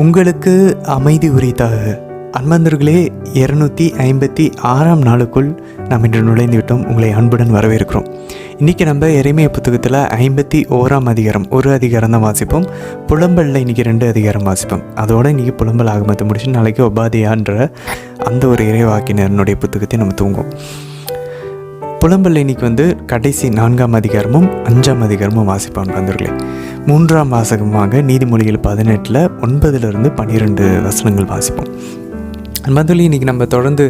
உங்களுக்கு அமைதி உரித்தாக. அன்பந்தர்களே, 256ஆம் நாளுக்குள் நாம் இன்று நுழைந்து விட்டோம். உங்களை அன்புடன் வரவேற்கிறோம். இன்றைக்கி நம்ம எரேமியா புத்தகத்தில் 51ஆம் அதிகாரம் ஒரு அதிகாரம் தான் வாசிப்போம். புலம்பலில் இன்றைக்கி 2 அதிகாரம் வாசிப்போம். அதோடு இன்றைக்கி புலம்பல் ஆகமத்தை முடிச்சு நாளைக்கு ஒபாதியான்ற அந்த ஒரு இறைவாக்கினருடைய புத்தகத்தை நம்ம தூங்குவோம். புலம்பல் இன்றைக்கி கடைசி 4ஆம் அதிகாரமும் 5ஆம் அதிகாரமும் வாசிப்போம். நண்பர்களே, 3ஆம் வாசகமாக நீதிமொழிகள் 18 9 12 வசனங்கள் வாசிப்போம். நண்பர்களே, இன்றைக்கி நம்ம தொடர்ந்து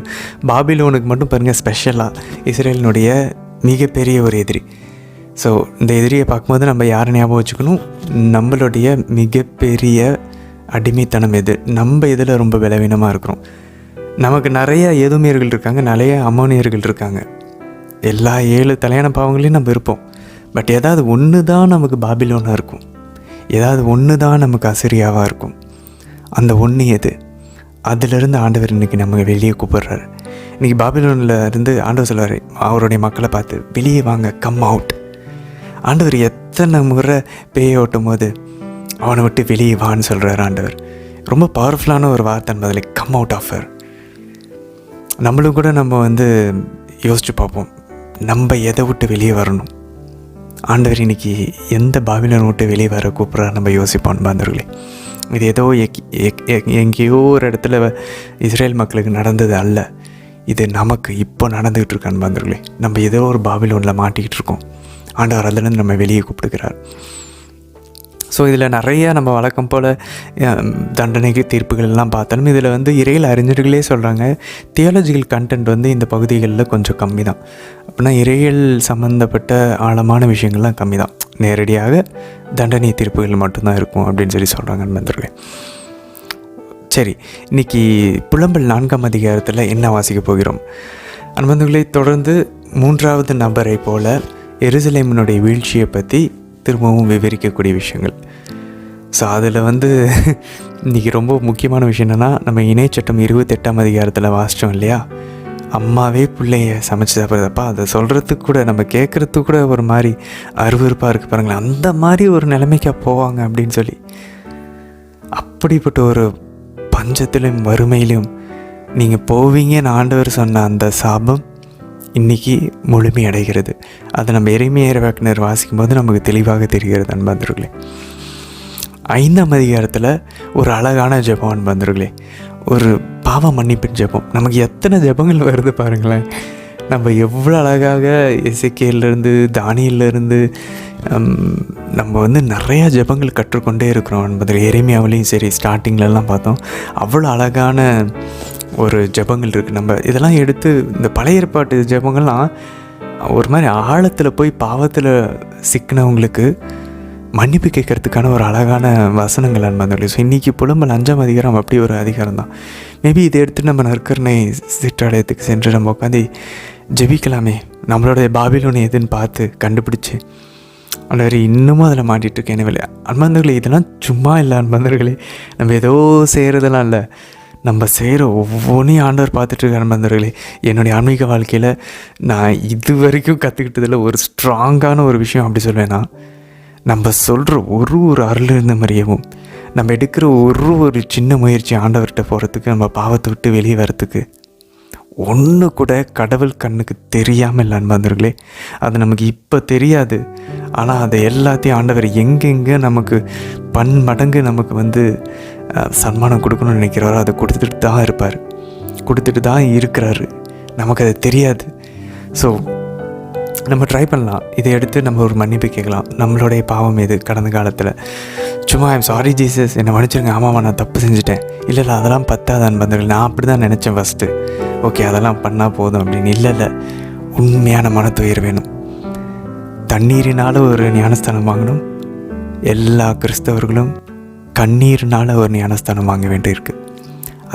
பாபிலோனுக்கு மட்டும் பாருங்கள், ஸ்பெஷலாக இஸ்ரேலினுடைய மிகப்பெரிய ஒரு எதிரி. ஸோ இந்த எதிரியை பார்க்கும்போது நம்ம யாரை ஞாபகம் வச்சுக்கணும்? நம்மளுடைய மிகப்பெரிய அடிமைத்தனம் எது, நம்ம இதில் ரொம்ப பலவீனமாக இருக்கிறோம். நமக்கு நிறைய ஏதோமியர்கள் இருக்காங்க, நிறைய அம்மோனியர்கள் இருக்காங்க. எல்லா 7 தலையான பாவங்களையும் நம்ம இருப்போம். பட் ஏதாவது ஒன்று தான் நமக்கு பாபிலோனாக இருக்கும், ஏதாவது ஒன்று தான் நமக்கு அசிரியாவாக இருக்கும். அந்த ஒன்று எது? அதிலிருந்து ஆண்டவர் இன்றைக்கி நம்ம வெளியே கூப்பிட்றாரு. இன்றைக்கி பாபிலோனில் இருந்து ஆண்டவர் சொல்வார் அவருடைய மக்களை பார்த்து, வெளியே வாங்க, கம் அவுட். ஆண்டவர் எத்தனை முறை பேயை ஓட்டும் போது அவனை விட்டு வெளியே வான்னு சொல்கிறார் ஆண்டவர். ரொம்ப பவர்ஃபுல்லான ஒரு வார்த்தை பதில், கம் அவுட் ஆஃப் ஹர். நம்மளும் கூட நம்ம யோசித்து பார்ப்போம், நம்ம எதை விட்டு வெளியே வரணும். ஆண்டவர் இன்றைக்கி எந்த பாபிலோனை விட்டு வெளியே வர கூப்பிட்றா நம்ம யோசிப்போம். பாந்தர்களே, இது ஏதோ எங்கேயோ ஒரு இடத்துல இஸ்ரேல் மக்களுக்கு நடந்தது அல்ல, இது நமக்கு இப்போ நடந்துக்கிட்டு இருக்கான்னு பாந்தர்களே. நம்ம ஏதோ ஒரு பாபிலோனில் மாட்டிக்கிட்டு இருக்கோம். ஆண்டவர் அதுலேருந்து நம்ம வெளியே கூப்பிட்டுக்கிறார். ஸோ இதில் நிறையா நம்ம வழக்கம் போல் தண்டனைக்கு தீர்ப்புகள் எல்லாம் பார்த்தாலும் இதில் இறையியல் அறிஞர்களே சொல்கிறாங்க, தியாலஜிக்கல் கண்டென்ட் இந்த பகுதிகளில் கொஞ்சம் கம்மி தான். அப்படின்னா இறையியல் சம்மந்தப்பட்ட ஆழமான விஷயங்கள்லாம் கம்மி தான், நேரடியாக தண்டனை தீர்ப்புகள் மட்டும்தான் இருக்கும் அப்படின்னு சொல்கிறாங்க நண்பர்களே. சரி, இன்றைக்கி புலம்பல் 4ஆம் அதிகாரத்தில் என்ன வாசிக்க போகிறோம்? நண்பர்களே, தொடர்ந்து 3வது நபரை போல் எருசலேமினுடைய வீழ்ச்சியை பற்றி திரும்பவும் விவரிக்கக்கூடிய விஷயங்கள். ஸோ அதில் இன்றைக்கி ரொம்ப முக்கியமான விஷயம் என்னென்னா, நம்ம இணைச்சட்டம் 28ஆம் அதிகாரத்தில் வாசித்தோம் இல்லையா? அம்மாவே பிள்ளைய சமைச்சு சாப்பிட்றதப்பா, அதை சொல்கிறதுக்கு கூட நம்ம கேட்குறதுக்கு கூட ஒரு மாதிரி அருவருப்பாக இருக்குது பாருங்களேன். அந்த மாதிரி ஒரு நிலைமைக்கா போவாங்க அப்படின்னு சொல்லி, அப்படிப்பட்ட ஒரு பஞ்சத்திலும் வறுமையிலும் நீங்கள் போவீங்கன்னு ஆண்டவர் சொன்ன அந்த சாபம் இன்றைக்கி முழுமை அடைகிறது. அதை நம்ம எரேமியா இறைவாக்கினர் வாசிக்கும் போது நமக்கு தெளிவாக தெரிகிறது. அன்பாந்தர்களே, 5ஆம் அதிகாரத்தில் ஒரு அழகான ஜெபம் அன்பாந்தர்களே, ஒரு பாவ மன்னிப்பின் ஜெபம். நமக்கு எத்தனை ஜெபங்கள் வருது பாருங்களேன். நம்ம எவ்வளோ அழகாக எசேக்கியேலிருந்து தானியேலிருந்து நம்ம நிறையா ஜெபங்கள் கற்றுக்கொண்டே இருக்கிறோம் என்பதில். எரேமியாவிலையும் சரி, ஸ்டார்டிங்லலாம் பார்த்தோம், அவ்வளோ அழகான ஒரு ஜெபங்கள் இருக்குது. நம்ம இதெல்லாம் எடுத்து இந்த பழைய ஏற்பாட்டு ஜெபங்கள்லாம் ஒரு மாதிரி ஆழத்தில் போய் பாவத்தில் சிக்கினவங்களுக்கு மன்னிப்பு கேட்கறதுக்கான ஒரு அழகான வசனங்கள் அன்பந்தோடு. ஸோ இன்றைக்கி புலம்பல் 5ஆம் அதிகாரம் அப்படி ஒரு அதிகாரம் தான். மேபி இதை எடுத்து நம்ம நற்கருணை சிற்றாலயத்துக்கு சென்று நம்ம உட்காந்து ஜெபிக்கலாமே, நம்மளோட பாபிலோனை எதுன்னு பார்த்து கண்டுபிடிச்சி. அல்லது இன்னமும் அதில் மாட்டிகிட்ருக்கேன். என்ன அன்பந்தர்களே, இதெல்லாம் சும்மா இல்லை அன்பந்தர்களே, நம்ம ஏதோ செய்கிறதெல்லாம் இல்லை, நம்ம செய்கிற ஒவ்வொன்றையும் ஆண்டவர் பார்த்துட்ருக்கார். நண்பர்களே, என்னுடைய ஆன்மீக வாழ்க்கையில் நான் இது வரைக்கும் கற்றுக்கிட்டதில் ஒரு ஸ்ட்ராங்கான ஒரு விஷயம் அப்படி சொல்வேன்னா, நம்ம சொல்கிற ஒரு அருளிருந்த மாதிரியவும் நம்ம எடுக்கிற ஒரு சின்ன முயற்சி ஆண்டவர்கிட்ட போகிறதுக்கு, நம்ம பாவத்தை விட்டு வெளியே வர்றதுக்கு ஒன்று கூட கடவுள் கண்ணுக்கு தெரியாமல் இல்லை அன்பர்களே. அது நமக்கு இப்போ தெரியாது, ஆனால் அதை எல்லாத்தையும் ஆண்டவர் எங்கெங்கே நமக்கு பன்மடங்கு நமக்கு சன்மானம் கொடுக்கணும்னு நினைக்கிறாரோ அதை கொடுத்துட்டு தான் இருப்பார், கொடுத்துட்டு தான் இருக்கிறாரு. நமக்கு அது தெரியாது. ஸோ நம்ம ட்ரை பண்ணலாம், இதை எடுத்து நம்ம ஒரு மன்னிப்பு கேட்கலாம். நம்மளுடைய பாவம் எது கடந்த காலத்தில்? சும்மா ஐம் சாரி ஜீசஸ், என்னை மன்னிச்சிருங்க, ஆமாம்மா நான் தப்பு செஞ்சுட்டேன். இல்லை அதெல்லாம் பத்தாதான் பந்தர்கள், நான் அப்படி தான் நினச்சேன் ஃபஸ்ட்டு, ஓகே அதெல்லாம் பண்ணால் போதும் அப்படின்னு. இல்லை, உண்மையான மனத்துயர் வேணும். தண்ணீரினால் ஒரு ஞானஸ்தானம் வாங்கணும், எல்லா கிறிஸ்தவர்களும் கண்ணீர்னால் ஒரு ஞானஸ்தானம் வாங்க வேண்டியிருக்கு.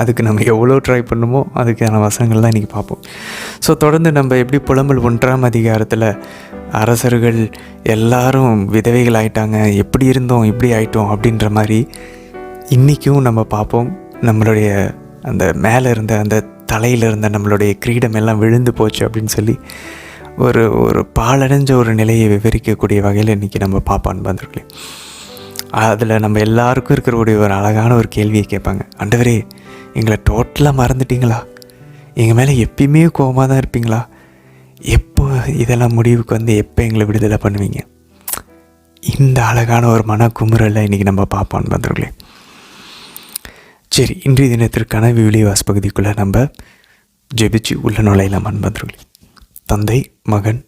அதுக்கு நம்ம எவ்வளோ ட்ரை பண்ணுமோ அதுக்கான வசனங்கள் தான் இன்றைக்கி பார்ப்போம். ஸோ தொடர்ந்து நம்ம எப்படி புலம்பல் 1ஆம் அதிகாரத்தில் அரசர்கள் எல்லாரும் விதவைகள் ஆயிட்டாங்க, எப்படி இருந்தோம் இப்படி ஆயிட்டோம் அப்படின்ற மாதிரி இன்றைக்கும் நம்ம பார்ப்போம். நம்மளுடைய அந்த மேலே இருந்த அந்த தலையில் இருந்த நம்மளுடைய கிரீடம் எல்லாம் விழுந்து போச்சு அப்படின்னு சொல்லி ஒரு பாலடைஞ்ச ஒரு நிலையை விவரிக்கக்கூடிய வகையில் இன்றைக்கி நம்ம பார்ப்பான்னு வந்துருக்கேன். அதில் நம்ம எல்லாருக்கும் இருக்கிற ஒரு அழகான ஒரு கேள்வியை கேட்பாங்க. ஆண்டவரே, எங்களை டோட்டலாக மறந்துட்டீங்களா? எங்கள் மேலே எப்பயுமே கோபமாக தான் இருப்பீங்களா? எப்போ இதெல்லாம் முடிவுக்கு வந்து எப்போ எங்களை விடுதலை பண்ணுவீங்க? இந்த அழகான ஒரு மனக்குமுறலை இன்றைக்கி நம்ம பார்ப்போம் நண்பர்களே. சரி, இன்றைய தினத்திற்கான விவிலிய வாசப்பகுதிக்குள்ளே நம்ம ஜெபிச்சு உள்ள நுழையலாம் நண்பர்களே. தந்தை, மகன்,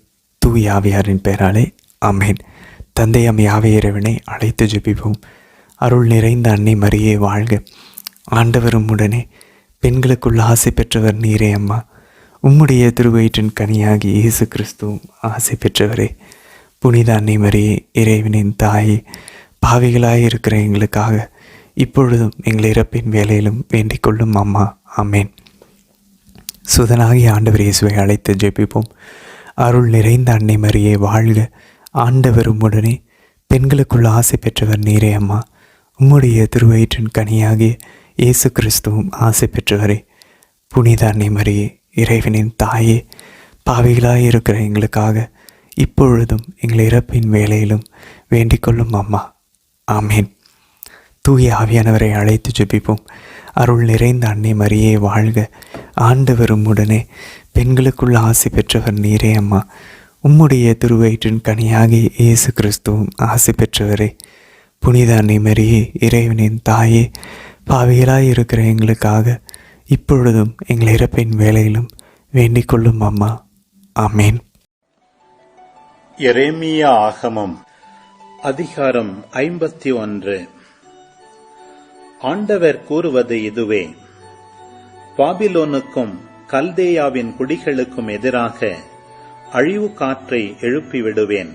தூய் ஆவியாரின் பெயராலே ஆமென். தந்தையாம் யாவே இறைவனை அழைத்து ஜெபிப்போம். அருள் நிறைந்த அன்னை மரியே வாழ்க. ஆண்டவரும் உடனே பெண்களுக்குள் ஆசை பெற்றவர் நீரே அம்மா. உம்முடைய திருவயிற்றின் கனியாகி இயேசு கிறிஸ்துவும் ஆசை பெற்றவரே. புனித அன்னை மரியே, இறைவனின் தாயே, பாவிகளாய் இருக்கிற எங்களுக்காக இப்பொழுதும் எங்கள் இறப்பின் வேலையிலும் வேண்டிக் கொள்ளும் அம்மா. ஆமேன். சுதனாகி ஆண்டவர் இயேசுவை அழைத்து ஜெபிப்போம். அருள் நிறைந்த அன்னை மரியே வாழ்க. ஆண்டவரும் உடனே பெண்களுக்குள் ஆசை பெற்றவர் நீரே அம்மா. உம்முடைய திருவயிற்றின் கனியாகிய இயேசு கிறிஸ்துவும் ஆசை பெற்றவரே. புனித அன்னை மரியே, இறைவனின் தாயே, பாவிகளாய் இருக்கிற எங்களுக்காக இப்பொழுதும் எங்கள் இறப்பின் வேலையிலும் வேண்டிக் கொள்ளும் அம்மா. ஆமேன். தூய ஆவியானவரை அழைத்து ஜெபிப்போம். அருள் நிறைந்த அன்னை மரியே வாழ்க. ஆண்டவரும் உடனே பெண்களுக்குள் ஆசை பெற்றவர் நீரே அம்மா. உம்முடைய திருவயிற்றின் கனியாகி இயேசு கிறிஸ்துவும் ஆசை பெற்றவரே. புனித அன்னை மரியே, இறைவனின் தாயே, பாவிகளாய் இருக்கிற எங்களுக்காக இப்பொழுதும் எங்கள் இறப்பின் வேலையிலும் வேண்டிக் கொள்ளும் அம்மா. ஆமேன். எரேமியா ஆகமம் அதிகாரம் 51. ஆண்டவர் கூறுவது இதுவே: பாபிலோனுக்கும் கல்தேயாவின் குடிகளுக்கும் எதிராக அழிவு காற்றை எழுப்பி விடுவேன்.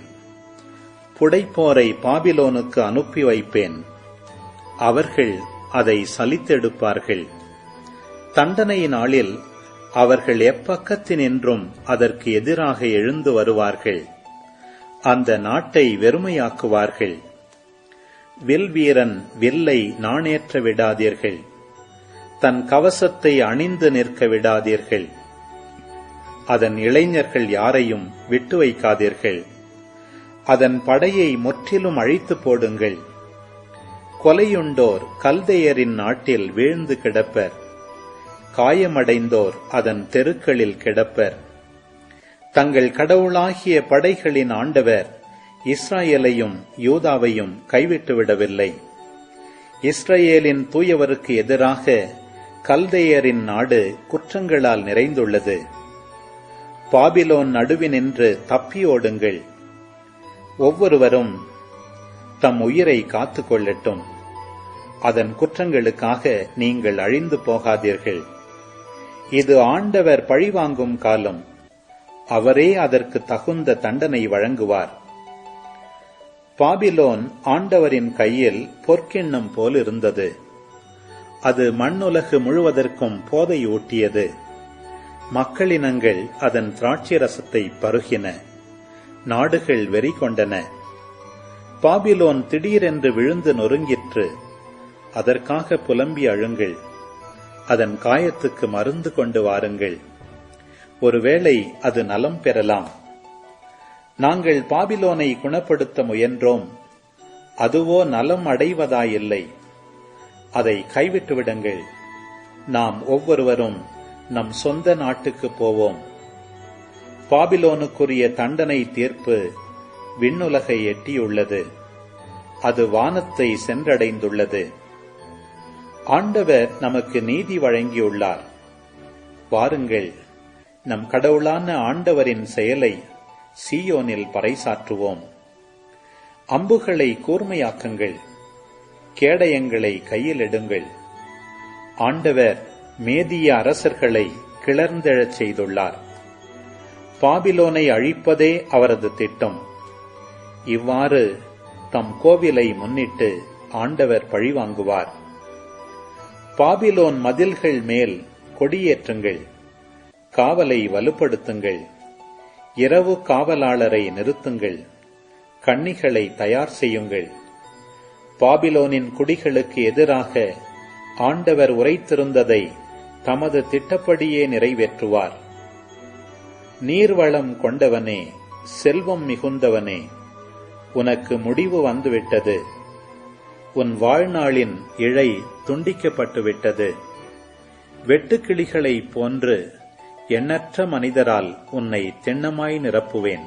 புடைப்போரை பாபிலோனுக்கு அனுப்பி வைப்பேன். அவர்கள் அதை சலித்தெடுப்பார்கள். தண்டனை நாளில் அவர்கள் எப்பக்கத்தினின்றும் அதற்கு எதிராக எழுந்து வருவார்கள். அந்த நாட்டை வெறுமையாக்குவார்கள். வில் வீரன் வில்லை நாணேற்ற விடாதீர்கள். தன் கவசத்தை அணிந்து நிற்க விடாதீர்கள். அதன் இளைஞர்கள் யாரையும் விட்டு வைக்காதீர்கள். அதன் படையை முற்றிலும் அழித்து போடுங்கள். கொலையுண்டோர் கல்தையரின் நாட்டில் வீழ்ந்து கிடப்பர். காயமடைந்தோர் அதன் தெருக்களில் கிடப்பர். தங்கள் கடவுளாகிய படைகளின் ஆண்டவர் இஸ்ராயேலையும் யூதாவையும் கைவிட்டுவிடவில்லை. இஸ்ரவேலின் தூயவருக்கு எதிராக கல்தேயரின் நாடு குற்றங்களால் நிறைந்துள்ளது. பாபிலோன் நடுவினின்று தப்பியோடுங்கள். ஒவ்வொருவரும் தம் உயிரை காத்துக் கொள்ளட்டும். அதன் குற்றங்களுக்காக நீங்கள் அழிந்து போகாதீர்கள். இது ஆண்டவர் பழிவாங்கும் காலம். அவரே அதற்கு தகுந்த தண்டனை வழங்குவார். பாபிலோன் ஆண்டவரின் கையில் பொற்கிண்ணம் போல் இருந்தது. அது மண்ணுலகு முழுவதற்கும் போதை ஊட்டியது. மக்களினங்கள் அதன் திராட்சை ரசத்தை பருகின. நாடுகள் வெறி கொண்டன. பாபிலோன் திடீரென்று விழுந்து நொறுங்கிற்று. அதற்காக புலம்பி அழுங்கள். அதன் காயத்துக்கு மருந்து கொண்டு வாருங்கள். ஒருவேளை அது நலம் பெறலாம். நாங்கள் பாபிலோனை குணப்படுத்த முயன்றோம். அதுவோ நலம் அடைவதாயில்லை. அதை கைவிட்டுவிடுங்கள். நாம் ஒவ்வொருவரும் நம் சொந்த நாட்டுக்கு போவோம். பாபிலோனுக்குரிய தண்டனை தீர்ப்பு விண்ணுலகை எட்டியுள்ளது. அது வானத்தை சென்றடைந்துள்ளது. ஆண்டவர் நமக்கு நீதி வழங்கியுள்ளார். வாருங்கள், நம் கடவுளான ஆண்டவரின் செயலை சீயோனில் பறைசாற்றுவோம். அம்புகளை கூர்மையாக்குங்கள். கேடயங்களை கையில் எடுங்கள். ஆண்டவர் மேதிய அரசர்களை கிளர்ந்தெழச் செய்துள்ளார். பாபிலோனை அழிப்பதே அவரது திட்டம். இவ்வாறு தம் கோவிலை முன்னிட்டு ஆண்டவர் பழிவாங்குவார். பாபிலோன் மதில்கள் மேல் கொடியேற்றுங்கள். காவலை வலுப்படுத்துங்கள். இரவு காவலாளரை நிறுத்துங்கள். கண்ணிகளை தயார் செய்யுங்கள். பாபிலோனின் குடிகளுக்கு எதிராக ஆண்டவர் உரைத்திருந்ததை தமது திட்டப்படியே நிறைவேற்றுவார். நீர்வளம் கொண்டவனே, செல்வம் மிகுந்தவனே, உனக்கு முடிவு வந்துவிட்டது. உன் வாழ்நாளின் இழை துண்டிக்கப்பட்டுவிட்டது. வெட்டுக்கிளிகளைப் போன்று எண்ணற்ற மனிதரால் உன்னை திண்ணமாய் நிரப்புவேன்.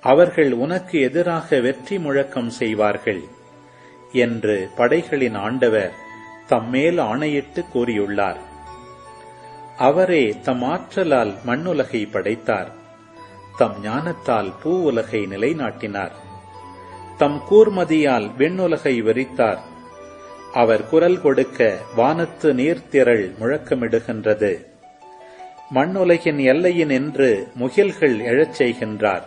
அவர்கள் உனக்கு எதிராக வெற்றி முழக்கம் செய்வார்கள் என்று படைகளின் ஆண்டவர் தம்மேல் ஆணையிட்டு கூறியுள்ளார். அவரே தம் ஆற்றலால் மண்ணுலகை படைத்தார். தம் ஞானத்தால் பூ உலகை நிலைநாட்டினார். தம் கூர்மதியால் விண்ணுலகை விரித்தார். அவர் குரல் கொடுக்க வானத்து நீர்த்திரள் முழக்கமிடுகின்றது. மண்ணுலகின் எல்லையின் என்று முகில்கள் எழச் செய்கின்றார்.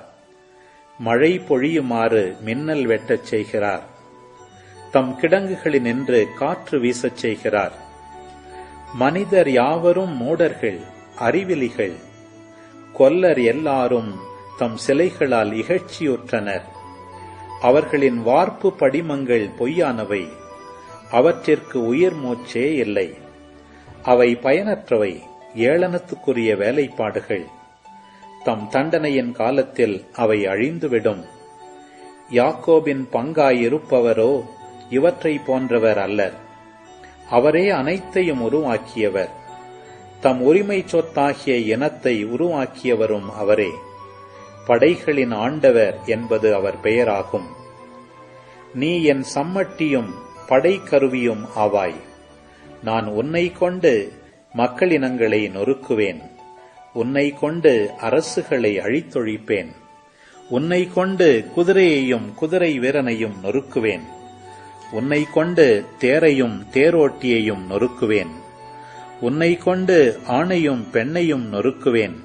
மழை பொழியுமாறு மின்னல் வெட்டச் செய்கிறார். தம் கிடங்குகளினின்று காற்று வீசச் செய்கிறார். மனிதர் யாவரும் மூடர்கள், அறிவிலிகள். கொல்லர் எல்லாரும் தம் சிலைகளால் இகழ்ச்சியுற்றனர். அவர்களின் வார்ப்பு படிமங்கள் பொய்யானவை. அவற்றிற்கு உயிர் மூச்சே இல்லை. அவை பயனற்றவை, ஏளனத்துக்குரிய வேலைப்பாடுகள். தம் தண்டனையின் காலத்தில் அவை அழிந்துவிடும். யாக்கோபின் பங்காயிருப்பவரோ இவற்றை போன்றவர் அல்லர். அவரே அனைத்தையும் உருவாக்கியவர். தம் உரிமை சொத்தாகிய இனத்தை உருவாக்கியவரும் அவரே. படைகளின் ஆண்டவர் என்பது அவர் பெயராகும். நீ என் சம்மட்டியும் படைக்கருவியும் ஆவாய். நான் உன்னை கொண்டு மக்களினங்களை நொறுக்குவேன். உன்னை கொண்டு அரசுகளை அழித்தொழிப்பேன். உன்னை கொண்டு குதிரையையும் குதிரை வீரனையும் நொறுக்குவேன். உன்னை கொண்டு தேரையும் தேரோட்டியையும் நொறுக்குவேன். உன்னை கொண்டு ஆணையும் பெண்ணையும் நொறுக்குவேன்.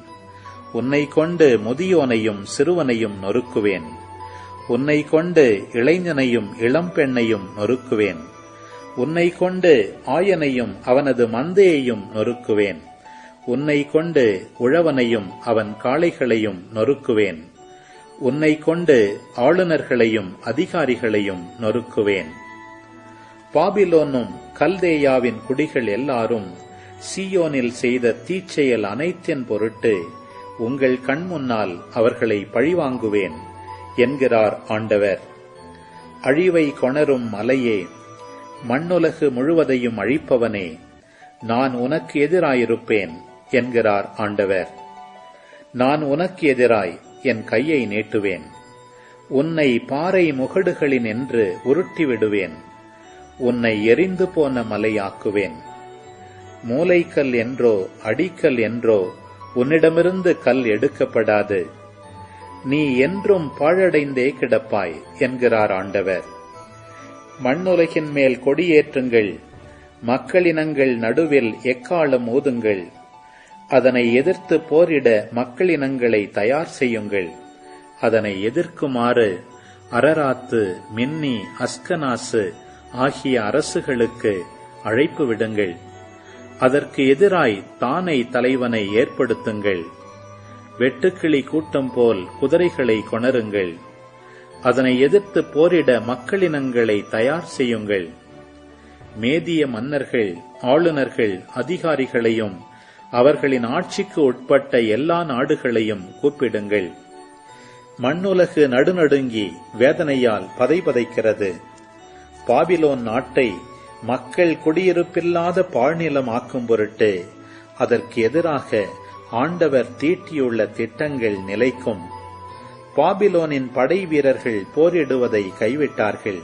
உன்னை கொண்டு முதியோனையும் சிறுவனையும் நொறுக்குவேன். உன்னை கொண்டு இளைஞனையும் இளம்பெண்ணையும் நொறுக்குவேன். உன்னை கொண்டு ஆயனையும் அவனது மந்தையையும் நொறுக்குவேன். உன்னை கொண்டு உழவனையும் அவன் காளைகளையும் நொறுக்குவேன். உன்னை கொண்டு ஆளுநர்களையும் அதிகாரிகளையும் நொறுக்குவேன். பாபிலோனும் கல்தேயாவின் குடிகள் எல்லாரும் சீயோனில் செய்த தீச்செயல் அனைத்தின் பொருட்டு உங்கள் கண்முன்னால் அவர்களை பழிவாங்குவேன் என்கிறார் ஆண்டவர். அழிவை கொணரும் மலையே, மண்ணுலகு முழுவதையும் அழிப்பவனே, நான் உனக்கு எதிராயிருப்பேன் என்கிறார் ஆண்டவர். நான் உனக்கு எதிராய் என் கையை நீட்டுவேன். உன்னை பாறை முகடுகளின் என்று உருட்டிவிடுவேன். உன்னை எரிந்து போன மலையாக்குவேன். மூலைக்கல் என்றோ அடிக்கல் என்றோ உன்னிடமிருந்து கல் எடுக்கப்படாது. நீ என்றும் பாழடைந்தே கிடப்பாய் என்கிறார் ஆண்டவர். மண்ணுலகின் மேல் கொடியேற்றுங்கள். மக்களினங்கள் நடுவில் எக்காலம் ஊதுங்கள். அதனை எதிர்த்து போரிட மக்களினங்களை தயார் செய்யுங்கள். அதனை எதிர்க்குமாறு அரராத்து, மின்னி, அஸ்கனாசு ஆகிய அரசுகளுக்கு அழைப்பு விடுங்கள். அதற்கு எதிராய் தானை தலைவனை ஏற்படுத்துங்கள். வெட்டுக்கிளி கூட்டம் போல் குதிரைகளை கொணருங்கள். அதனை எதிர்த்து போரிட மக்களினங்களை தயார் செய்யுங்கள். மேதிய மன்னர்கள், ஆளுநர்கள், அதிகாரிகளையும் அவர்களின் ஆட்சிக்கு உட்பட்ட எல்லா நாடுகளையும் கூப்பிடுங்கள். மண்ணுலகு நடுநடுங்கி வேதனையால் பதைபதைக்கிறது. பாபிலோன் நாட்டை மக்கள் குடியிருப்பில்லாத பாழ்நிலமாக்கும் பொருட்டு அதற்கு எதிராக ஆண்டவர் தீட்டியுள்ள திட்டங்கள் நிலைக்கும். பாபிலோனின் படை வீரர்கள் போரிடுவதை கைவிட்டார்கள்.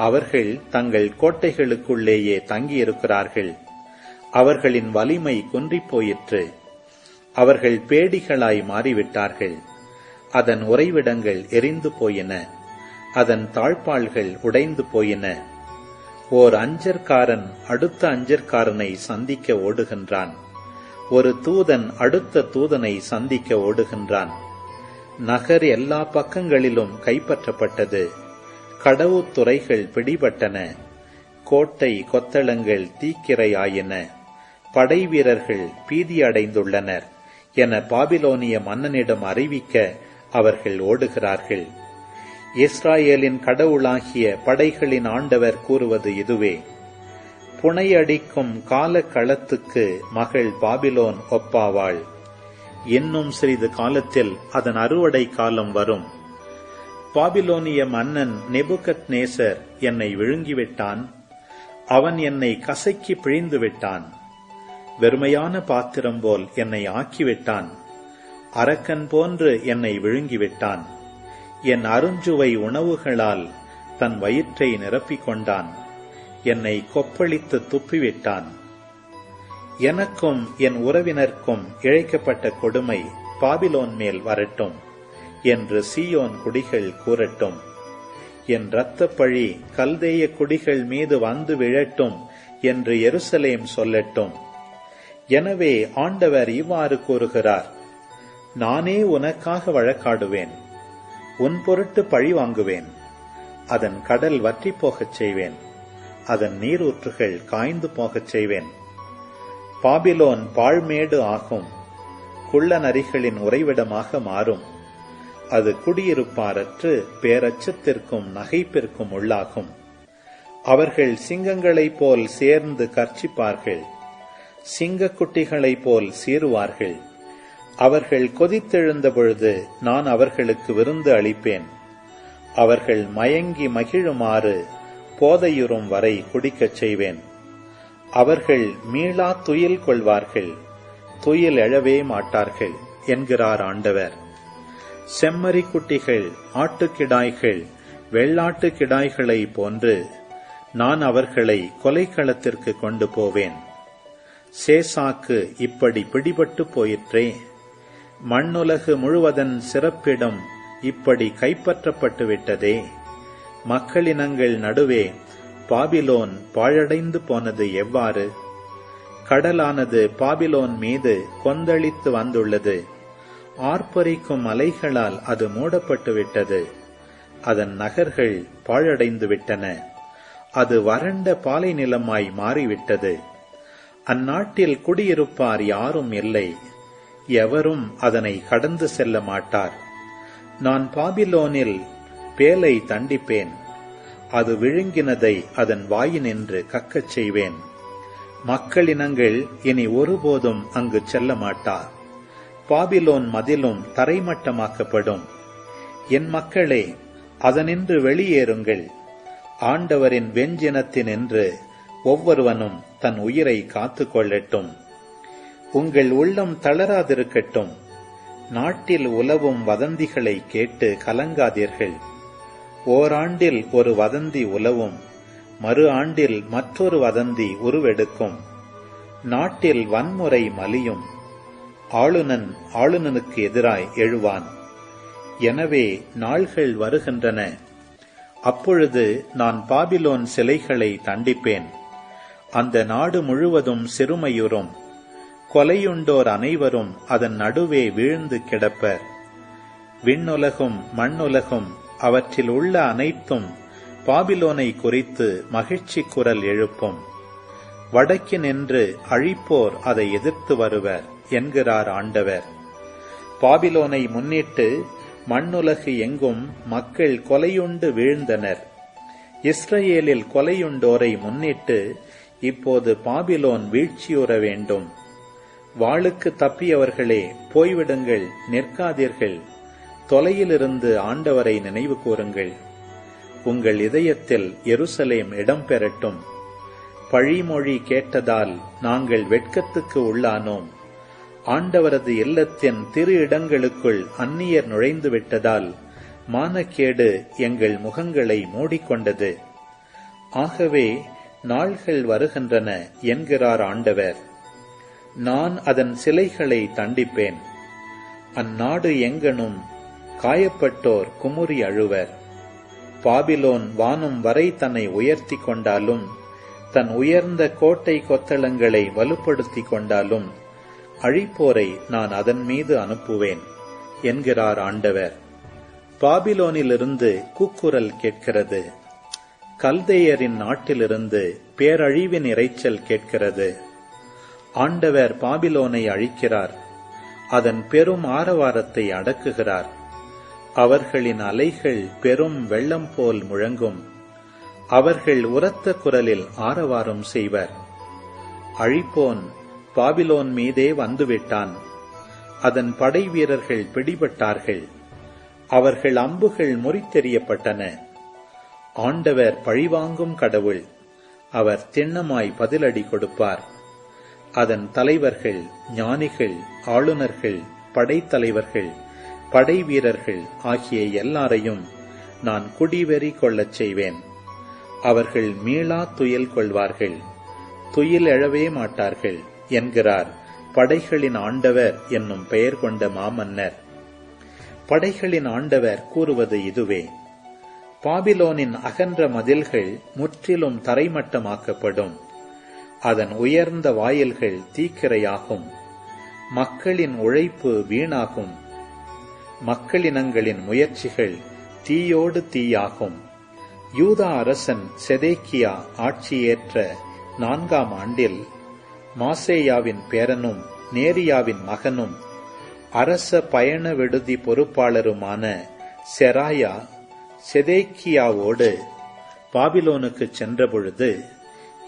அவர்கள் தங்கள் கோட்டைகளுக்குள்ளேயே தங்கியிருக்கிறார்கள். அவர்களின் வலிமை குன்றிப் போயிற்று. அவர்கள் பேடிகளாய் மாறிவிட்டார்கள். அதன் உறைவிடங்கள் எரிந்து போயின. அதன் தாழ்பாள்கள் உடைந்து போயின. ஓர் அஞ்சற்காரன் அடுத்த அஞ்சற்காரனை சந்திக்க ஓடுகின்றான். ஒரு தூதன் அடுத்த தூதனை சந்திக்க ஓடுகின்றான். நகர் எல்லா பக்கங்களிலும் கைப்பற்றப்பட்டது. கடவுத்துறைகள் பிடிபட்டன. கோட்டை கொத்தளங்கள் தீக்கிரையாயின. படை வீரர்கள் பீதியடைந்துள்ளனர் என பாபிலோனிய மன்னனிடம் அறிவிக்க அவர்கள் ஓடுகிறார்கள். இஸ்ராயேலின் கடவுளாகிய படைகளின் ஆண்டவர் கூறுவது இதுவே: புனையடிக்கும் காலக்களத்துக்கு மகள் பாபிலோன் ஒப்பாவாள். இன்னும் சிறிது காலத்தில் அதன் அறுவடை காலம் வரும். பாபிலோனிய மன்னன் நெபுகத்நேசர் என்னை விழுங்கிவிட்டான். அவன் என்னை கசக்கி பிழிந்து விட்டான். வெறுமையான பாத்திரம் போல் என்னை ஆக்கிவிட்டான். அரக்கன் போன்று என்னை விழுங்கிவிட்டான். என் அருஞ்சுவை உணவுகளால் தன் வயிற்றை நிரப்பிக் கொண்டான். என்னை கொப்பளித்து துப்பிவிட்டான். எனக்கும் என் உறவினர்க்கும் இழைக்கப்பட்ட கொடுமை பாபிலோன் மேல் வரட்டும் என்று சீயோன் குடிகள் கூறட்டும். என் இரத்தப் பழி கல்தேய குடிகள் மீது வந்து விழட்டும் என்று எருசலேம் சொல்லட்டும். எனவே ஆண்டவர் இவ்வாறு கூறுகிறார்: நானே உனக்காக வழக்காடுவேன். உன் பொருட்டு பழி வாங்குவேன். அதன் கடல் வற்றி போகச் செய்வேன். அதன் நீரூற்றுகள் காய்ந்து போகச் செய்வேன். பாபிலோன் பாழ்மேடு ஆகும். குள்ள நரிகளின் உறைவிடமாக மாறும். அது குடியிருப்பாரற்று பேரச்சத்திற்கும் நகைப்பிற்கும் உள்ளாகும். அவர்கள் சிங்கங்களைப் போல் சேர்ந்து கர்ச்சிப்பார்கள். சிங்கக்குட்டிகளைப் போல் சீறுவார்கள். அவர்கள் கொதித்தெழுந்த பொழுது நான் அவர்களுக்கு விருந்து அளிப்பேன். அவர்கள் மயங்கி மகிழுமாறு போதையுறும் வரை குடிக்கச் செய்வேன். அவர்கள் மீளா துயில் கொள்வார்கள். துயில் எழவே மாட்டார்கள் என்கிறார் ஆண்டவர். செம்மறி குட்டிகள், ஆட்டுக்கிடாய்கள், வெள்ளாட்டு கிடாய்களை போன்று நான் அவர்களை கொலைக்களத்திற்கு கொண்டு போவேன். சேசாக்கு இப்படி பிடிபட்டு போயிற்றே. மண்ணுலகு முழுவதன் சிறப்பிடம் இப்படி கைப்பற்றப்பட்டு விட்டதே. மக்களினங்கள் நடுவே பாபிலோன் பாழடைந்து போனது எவ்வாறு? கடலானது பாபிலோன் மீது கொந்தளித்து வந்துள்ளது. ஆர்ப்பரிக்கும் அலைகளால் அது மூடப்பட்டு விட்டது. அதன் நகர்கள் பாழடைந்து விட்டன. அது வறண்ட பாலை நிலமாய் மாறிவிட்டது. அந்நாட்டில் குடியிருப்பார் யாரும் இல்லை. எவரும் அதனை கடந்து செல்ல மாட்டார். நான் பாபிலோனில் பேலை தண்டிப்பேன். அது விழுங்கினதை அதன் வாயினின்று கக்கச் செய்வேன். மக்களினங்கள் இனி ஒருபோதும் அங்கு செல்ல மாட்டார். பாபிலோன் மதிலும் தரைமட்டமாக்கப்படும். என் மக்களே, அதனின்று வெளியேறுங்கள். ஆண்டவரின் வெஞ்சினத்தினின்று ஒவ்வொருவனும் தன் உயிரை காத்துக் கொள்ளட்டும். உங்கள் உள்ளம் தளராதிருக்கட்டும். நாட்டில் உலவும் வதந்திகளை கேட்டு கலங்காதீர்கள். ஓராண்டில் ஒரு வதந்தி உலவும், மறு ஆண்டில் மற்றொரு வதந்தி உருவெடுக்கும். நாட்டில் வன்முறை மலியும். ஆளுநன் ஆளுநனுக்கு எதிராய் எழுவான். எனவே நாள்கள் வருகின்றன. அப்பொழுது நான் பாபிலோன் சிலைகளை தண்டிப்பேன். அந்த நாடு முழுவதும் சிறுமையுறும். கொலையுண்டோர் அனைவரும் அதன் நடுவே வீழ்ந்து கிடப்பர். விண்ணுலகும் மண்ணுலகும் அவற்றில் உள்ள அனைத்தும் பாபிலோனை குறித்து மகிழ்ச்சி குரல் எழுப்பும். வடக்கினின்று அழிப்போர் அதை எதிர்த்து வருவர் என்கிறார் ஆண்டவர். பாபிலோனை முன்னிட்டு மண்ணுலகு எங்கும் மக்கள் கொலையுண்டு வீழ்ந்தனர். இஸ்ரவேலில் கொலையுண்டோரை முன்னிட்டு இப்போது பாபிலோன் வீழ்ச்சியுற வேண்டும். வாளுக்கு தப்பியவர்களே, போய்விடுங்கள், நிற்காதீர்கள். தொலையிலிருந்து ஆண்டவரை நினைவு கூறுங்கள். உங்கள் இதயத்தில் எருசலேம் இடம் பெறட்டும். பழிமொழி கேட்டதால் நாங்கள் வெட்கத்துக்கு உள்ளானோம். ஆண்டவரது இல்லத்தின் திரு இடங்களுக்குள் அந்நியர் நுழைந்து விட்டதால் மானக்கேடு எங்கள் முகங்களை மூடிக்கொண்டது. ஆகவே நாள்கள் வருகின்றன என்கிறார் ஆண்டவர். நான் அதன் சிலைகளை தண்டிப்பேன். அந்நாடு எங்கனும் காயப்பட்டோர் குமுறி அழுவர். பாபிலோன் வானம் வரை தன்னை உயர்த்தி கொண்டாலும், தன் உயர்ந்த கோட்டை கொத்தளங்களை வலுப்படுத்திக் கொண்டாலும், அழிப்போரை நான் அதன் மீது அனுப்புவேன் என்கிறார் ஆண்டவர். பாபிலோனிலிருந்து கூக்குரல் கேட்கிறது. கல்தேயரின் நாட்டிலிருந்து பேரழிவின் இரைச்சல் கேட்கிறது. ஆண்டவர் பாபிலோனை அழிக்கிறார். அதன் பெரும் ஆரவாரத்தை அடக்குகிறார். அவர்களின் அலைகள் பெரும் வெள்ளம் போல் முழங்கும். அவர்கள் உரத்த குரலில் ஆரவாரம் செய்வர். அழிப்போன் பாபிலோன் மீதே வந்துவிட்டான். அதன் படை வீரர்கள் பிடிபட்டார்கள். அவர்கள் அம்புகள் முறித்தெறியப்பட்டன. ஆண்டவர் பழிவாங்கும் கடவுள். அவர் திண்ணமாய் பதிலடி கொடுப்பார். அதன் தலைவர்கள், ஞானிகள், ஆளுநர்கள், படைத்தலைவர்கள், படை வீரர்கள் ஆகிய எல்லாரையும் நான் குடிவெறி கொள்ளச் செய்வேன். அவர்கள் மீளா துயில் கொள்வார்கள், துயில் எழவே மாட்டார்கள் என்கிறார் படைகளின் ஆண்டவர் என்னும் பெயர் கொண்ட மாமன்னர். படைகளின் ஆண்டவர் கூறுவது இதுவே: பாபிலோனின் அகன்ற மதில்கள் முற்றிலும் தரைமட்டமாக்கப்படும். அதன் உயர்ந்த வாயில்கள் தீக்கிரையாகும். மக்களின் உழைப்பு வீணாகும். மக்களினங்களின் முயற்சிகள் தீயோடு தீயாகும். யூதா அரசன் செதேக்கியா ஆட்சியேற்ற 4ஆம் ஆண்டில் மாசேயாவின் பேரனும் நேரியாவின் மகனும் அரச பயண விடுதி பொறுப்பாளருமான செராயா செதேக்கியாவோடு பாபிலோனுக்கு சென்றபொழுது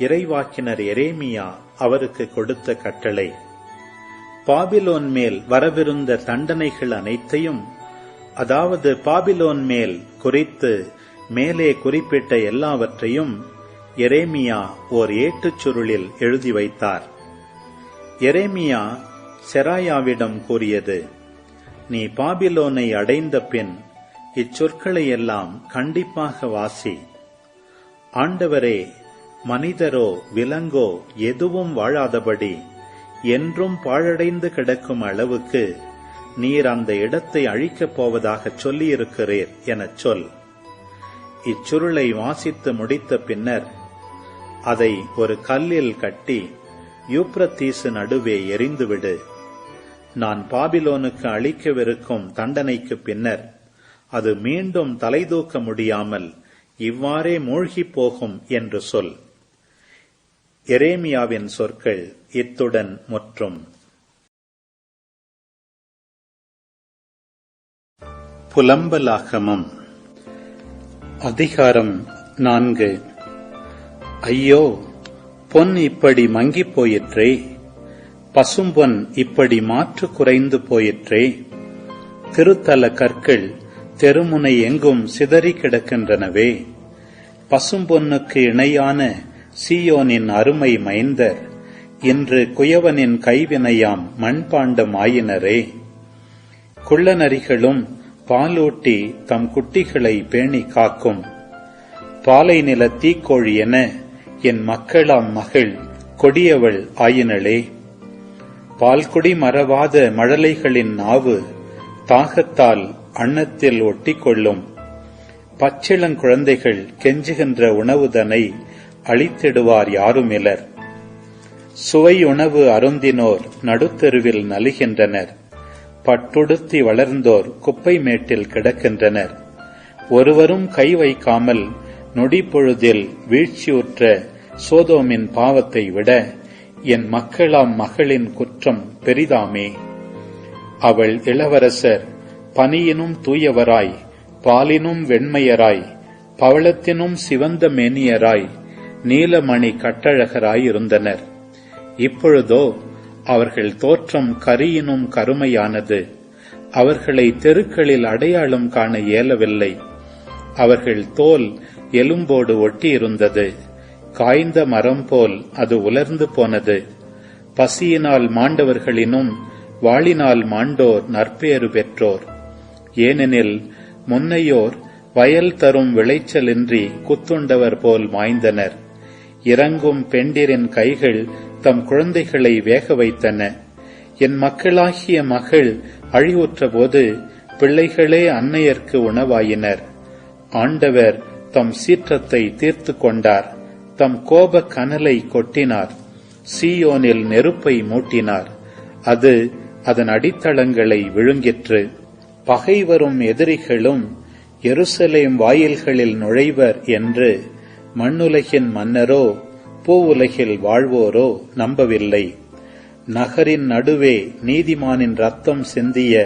இறைவாக்கினர் எரேமியா அவருக்கு கொடுத்த கட்டளை, பாபிலோன் மேல் வரவிருந்த தண்டனைகள் அனைத்தையும், அதாவது பாபிலோன் மேல் குறித்து மேலே குறிப்பிட்ட எல்லாவற்றையும் எரேமியா ஓர் ஏட்டுச் சுருளில் எழுதி வைத்தார். எரேமியா செராயாவிடம் கூறியது: நீ பாபிலோனை அடைந்த பின் இச்சொற்களை எல்லாம் கண்டிப்பாக வாசி. ஆண்டவரே, மனிதரோ விலங்கோ எதுவும் வாழாதபடி என்றும் பாழடைந்து கிடக்கும் அளவுக்கு நீர் அந்த இடத்தை அழிக்கப் போவதாக சொல்லியிருக்கிறீர் எனச் சொல். இச்சுருளை வாசித்து முடித்த பின்னர் அதை ஒரு கல்லில் கட்டி யூப்ரத்தீசு நடுவே எறிந்துவிடு. நான் பாபிலோனுக்கு அளிக்கவிருக்கும் தண்டனைக்கு பின்னர் அது மீண்டும் தலைதூக்க முடியாமல் இவ்வாறே மூழ்கிப் போகும் என்று சொல். எரேமியாவின் சொற்கள் இத்துடன் முற்றும். புலம்பலாகமம் அதிகாரம் 4. ஐயோ, பொன் இப்படி மங்கிப் போயிற்றே, பசும்பொன் இப்படி மாற்று குறைந்து போயிற்றே. திருத்தல கற்கள் தெருமுனை எங்கும் சிதறி கிடக்கின்றனவே. பசும்பொன்னுக்கு இணையான சீயோனின் அருமை மைந்தர் இன்று குயவனின் கைவினையாம் மண்பாண்டம் ஆயினரே. குள்ளநரிகளும் பாலூட்டி தம் குட்டிகளை பேணி காக்கும் பாலை நில தீக்கோழி என என் மக்களாம் மகள் கொடியவள் ஆயினளே. பால்குடி மறவாத மழலைகளின் நாவு தாகத்தால் அன்னத்தில் ஒட்டிக்கொள்ளும். பச்சிளங்குழந்தைகள் கெஞ்சுகின்ற உணவுதனை அளித்திடுவார் யாருமிலர். சுவை உணவு அருந்தினோர் நடுத்தெருவில் நலிகின்றனர். பட்டுடுத்தி வளர்ந்தோர் குப்பை மேட்டில் கிடக்கின்றனர். ஒருவரும் கை வைக்காமல் நொடி பொழுதில் வீழ்ச்சியுற்ற சோதோமின் பாவத்தை விட என் மக்களாம் மகளின் குற்றம் பெரிதாமே. அவள் இளவரசர் பனியினும் தூயவராய், பாலினும் வெண்மையராய், பவளத்தினும் சிவந்த மேனியராய், நீலமணி கட்டழகராயிருந்தனர். இப்பொழுதோ அவர்கள் தோற்றம் கரியினும் கருமையானது. அவர்களை தெருக்களில் அடையாளம் காண இயலவில்லை. அவர்கள் தோல் எலும்போடு ஒட்டியிருந்தது. காய்ந்த மரம் போல் அது உலர்ந்து போனது. பசியினால் மாண்டவர்களினும் வாளினால் மாண்டோர் நற்பேறு பெற்றோர். ஏனெனில் முன்னையோர் வயல் தரும் விளைச்சலின்றி குத்துண்டவர் போல் மாய்ந்தனர். இறங்கும் பெண்டிரின் கைகள் தம் குழந்தைகளை வேக வைத்தன. என் மக்களாகிய மகள் அழிவுற்ற போது பிள்ளைகளே அன்னையர்க்கு உணவாயினர். ஆண்டவர் தம் சீற்றத்தை தீர்த்து கொண்டார். தம் கோப கனலை கொட்டினார். சீயோனில் நெருப்பை மூட்டினார். அது அதன் அடித்தளங்களை விழுங்கிற்று. பகை வரும் எதிரிகளும் எருசலேம் வாயில்களில் நுழைவர் என்று மண்ணுலகின் மன்னரோ பூவுலகில் வாழ்வோரோ நம்பவில்லை. நகரின் நடுவே நீதிமானின் ரத்தம் சிந்திய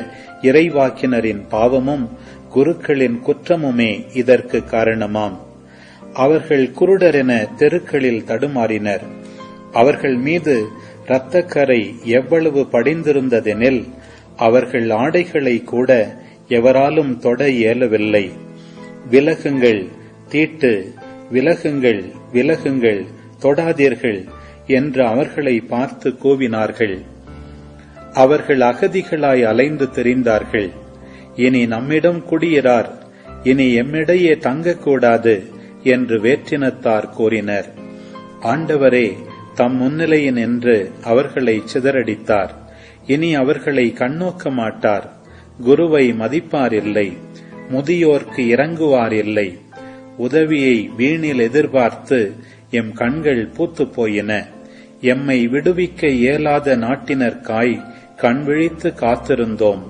இறைவாக்கினரின் பாவமும் குருக்களின் குற்றமுமே இதற்கு காரணமாம். அவர்கள் குருடரென தெருக்களில் தடுமாறினர். அவர்கள் மீது இரத்தக்கரை எவ்வளவு படிந்திருந்ததெனில் அவர்கள் ஆடைகளை கூட எவராலும் தொட இயலவில்லை. விலகுங்கள், தீட்டு, விலகுங்கள், விலகுங்கள், தொடாதீர்கள் என்று அவர்களை பார்த்து கூவினார்கள். அவர்கள் அகதிகளாய் அலைந்து திரிந்தார்கள். இனி நம்மிடம் குடியிரார், இனி எம்மிடையே தங்கக்கூடாது என்று வேற்றினத்தார் கூறினர். ஆண்டவரே தம் முன்னிலையின் என்று அவர்களை சிதறடித்தார். இனி அவர்களை கண்ணோக்க மாட்டார். குருவை மதிப்பார் இல்லை, முதியோர்க்கு இறங்குவார் இல்லை. உதவியை வீணில் எதிர்பார்த்து எம் கண்கள் பூத்துப் போயின. எம்மை விடுவிக்க இயலாத நாட்டினர்காய் கண் விழித்து காத்திருந்தோம்.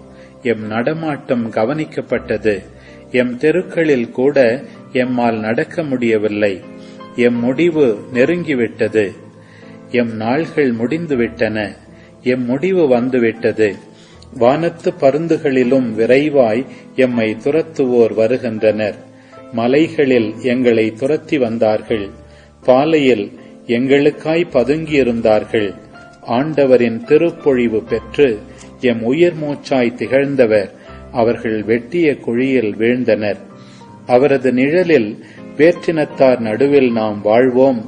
எம் நடமாட்டம் கவனிக்கப்பட்டது. எம் தெருக்களில் கூட எம்மால் நடக்க முடியவில்லை. எம் முடிவு நெருங்கிவிட்டது. எம் நாள்கள் முடிந்துவிட்டன. எம் முடிவு வந்துவிட்டது. வானத்து பருந்துகளிலும் விரைவாய் எம்மை துரத்துவோர் வருகின்றனர். மலைகளில் எங்களை துரத்தி வந்தார்கள். பாலையில் எங்களுக்காய் பதுங்கியிருந்தார்கள். ஆண்டவரின் திருப்பொழிவு பெற்று எம் உயிர் மூச்சாய் திகழ்ந்தவர் அவர்கள் வெட்டிய குழியில் வீழ்ந்தனர். அவரது நிழலில் வேற்றினத்தார் நடுவில் நாம் வாழ்வோம்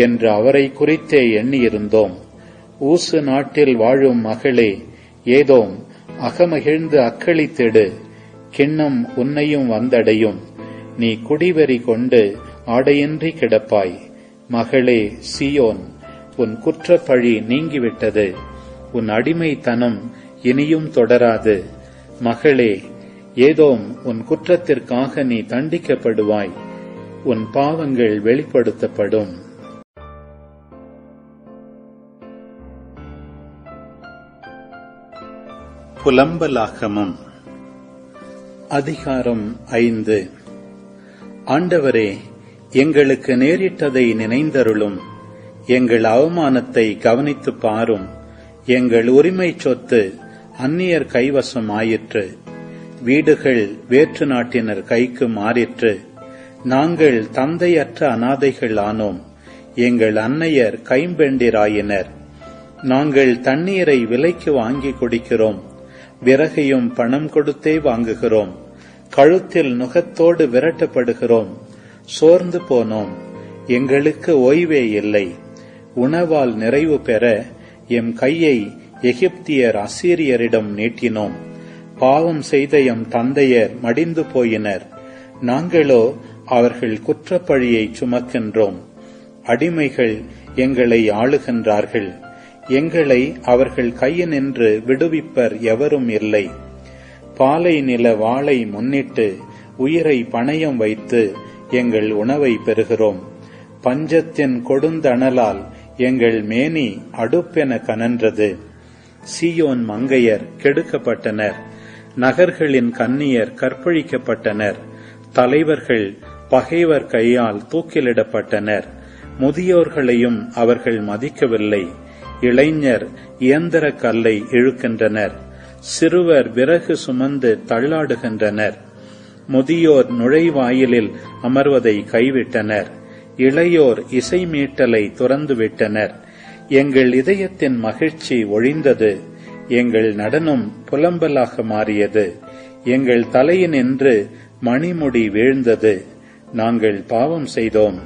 என்று அவரை குறித்தே எண்ணியிருந்தோம். ஊசு நாட்டில் வாழும் மகளே, ஏதோம் அகமகிழ்ந்து அக்களித்திடு. கிண்ணம் உன்னையும் வந்தடையும். நீ குடிவெறி கொண்டு ஆடையின்றி கிடப்பாய். மகளே சீயோன், உன் குற்றப்பழி நீங்கிவிட்டது. உன் அடிமைத்தனம் இனியும் தொடராது. மகளே ஏதோம், உன் குற்றத்திற்காக நீ தண்டிக்கப்படுவாய். உன் பாவங்கள் வெளிப்படுத்தப்படும். புலம்பலாகமம் அதிகாரம் 5. ஆண்டவரே, எங்களுக்கு நேரிட்டதை நினைந்தருளும். எங்கள் அவமானத்தை கவனித்துப் பாரும். எங்கள் உரிமை சொத்து அந்நியர் கைவசம் ஆயிற்று. வீடுகள் வேற்று நாட்டினர் கைக்கு மாறிற்று. நாங்கள் தந்தையற்ற அனாதைகள் ஆனோம். எங்கள் அன்னையர் கைம்பெண்டிராயினர். நாங்கள் தண்ணீரை விலைக்கு வாங்கி குடிக்கிறோம். விறகையும் பணம் கொடுத்தே வாங்குகிறோம். கழுத்தில் நுகத்தோடு விரட்டப்படுகிறோம். சோர்ந்து போனோம். எங்களுக்கு ஓய்வே இல்லை. உணவால் நிறைவு பெற எம் கையை எகிப்தியர் அசீரியரிடம் நீட்டினோம். பாவம் செய்த எம் தந்தையர் மடிந்து போயினர். நாங்களோ அவர்கள் குற்றப்பழியை சுமக்கின்றோம். அடிமைகள் எங்களை ஆளுகின்றார்கள். எங்களை அவர்கள் கையினின்று விடுவிப்பர் எவரும் இல்லை. பாலை நில வாளை முன்னிட்டு உயிரை பணயம் வைத்து எங்கள் உணவை பெறுகிறோம். பஞ்சத்தின் கொடுந்தணலால் எங்கள் மேனி அடுப்பென கனன்றது. சீயோன் மங்கையர் கெடுக்கப்பட்டனர். நகர்களின் கன்னியர் கற்பழிக்கப்பட்டனர். தலைவர்கள் பகைவர் கையால் தூக்கிலிடப்பட்டனர். முதியோர்களையும் அவர்கள் மதிக்கவில்லை. இளைஞர் இயந்திர கல்லை இழுக்கின்றனர். சிறுவர் விறகு சுமந்து தள்ளாடுகின்றனர். முதியோர் நுழைவாயிலில் அமர்வதை கைவிட்டனர். இளையோர் இசை மீட்டலை துறந்துவிட்டனர். எங்கள் இதயத்தின் மகிழ்ச்சி ஒழிந்தது. எங்கள் நடனம் புலம்பலாக மாறியது. எங்கள் தலையினின்று மணிமுடி வீழ்ந்தது. நாங்கள் பாவம் செய்தோம்.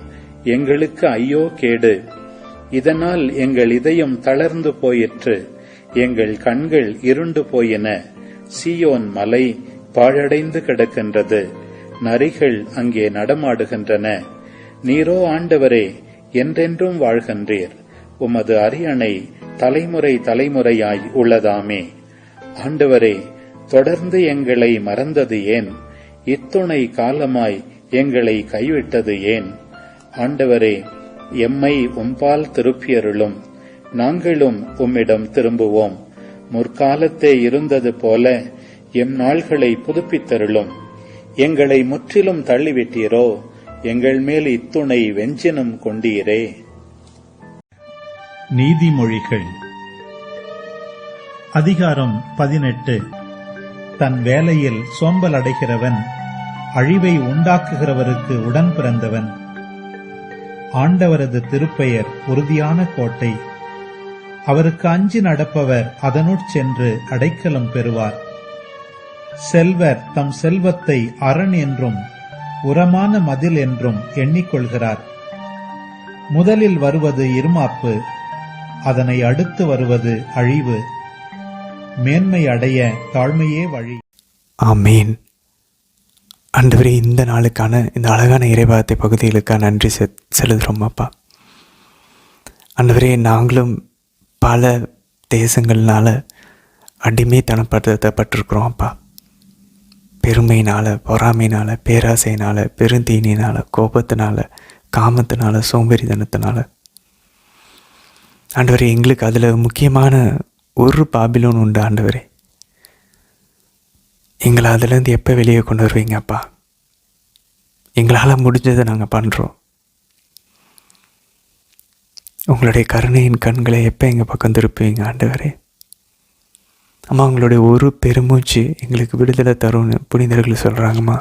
எங்களுக்கு ஐயோ கேடு. இதனால் எங்கள் இதயம் தளர்ந்து போயிற்று. எங்கள் கண்கள் இருண்டு போயின. சீயோன் மலை பாழடைந்து கிடக்கின்றது. நரிகள் அங்கே நடமாடுகின்றன. நீரோ ஆண்டவரே என்றென்றும் வாழ்கின்றீர். உமது அரியணை தலைமுறை தலைமுறையாய் உள்ளதாமே. ஆண்டவரே, தொடர்ந்து எங்களை மறந்தது ஏன்? இத்துணை காலமாய் எங்களை கைவிட்டது ஏன்? ஆண்டவரே, எம்மை உம்பால் திருப்பியருளும். நாங்களும் உம்மிடம் திரும்புவோம். முற்காலத்தே இருந்தது போல எம் நாள்களை புதுப்பித்தருளும். எங்களை முற்றிலும் தள்ளிவிட்டீரோ? எங்கள் மேல் இத்துணை வெஞ்சினம் கொண்டீரே. நீதிமொழிகள் அதிகாரம் 18. தன் வேலையில் சோம்பல் அடைகிறவன் அழிவை உண்டாக்குகிறவருக்கு உடன் பிறந்தவன். ஆண்டவரது திருப்பெயர் உறுதியான கோட்டை. அவருக்கு அஞ்சி நடப்பவர் அதனுட் சென்று அடைக்கலம் பெறுவார். செல்வர் தம் செல்வத்தை அரண் என்றும் உரமான மதில் என்றும் எண்ணிக்கொள்கிறார். முதலில் வருவது இருமாப்பு, அதனை அடுத்து வருவது அழிவு. மேன்மை அடைய தாழ்மையே வழி. ஆமீன். ஆண்டவரே, இந்த நாளுக்கான இந்த அழகான இறைவார்த்தை பகுதிகளுக்காக நன்றி செலுத்துகிறோம் அப்பா. ஆண்டவரே, நாங்களும் பல தேசங்கள்னால அடிமைத்தனப்படுத்தப்பட்டிருக்கிறோம் அப்பா. பெருமையினால், பொறாமையினால், பேராசையினால், பெருந்தீனினால், கோபத்தினால், காமத்தினால், சோம்பேறித்தனத்தினால. ஆண்டவரே, எங்களுக்கு அதில் முக்கியமான ஒரு பாபிலோன் உண்டு ஆண்டவரே. எங்களை அதுலேருந்து எப்போ வெளியே கொண்டு வருவீங்க அப்பா? எங்களால் முடிஞ்சதை நாங்கள் பண்ணுறோம். உங்களுடைய கருணையின் கண்களை எப்போ எங்கள் பக்கம் திருப்புவீங்க ஆண்டவரே? அம்மா, உங்களுடைய ஒரு பெருமூச்சு எங்களுக்கு விடுதலை தரும்னு புனிதர்கள் சொல்கிறாங்கம்மா.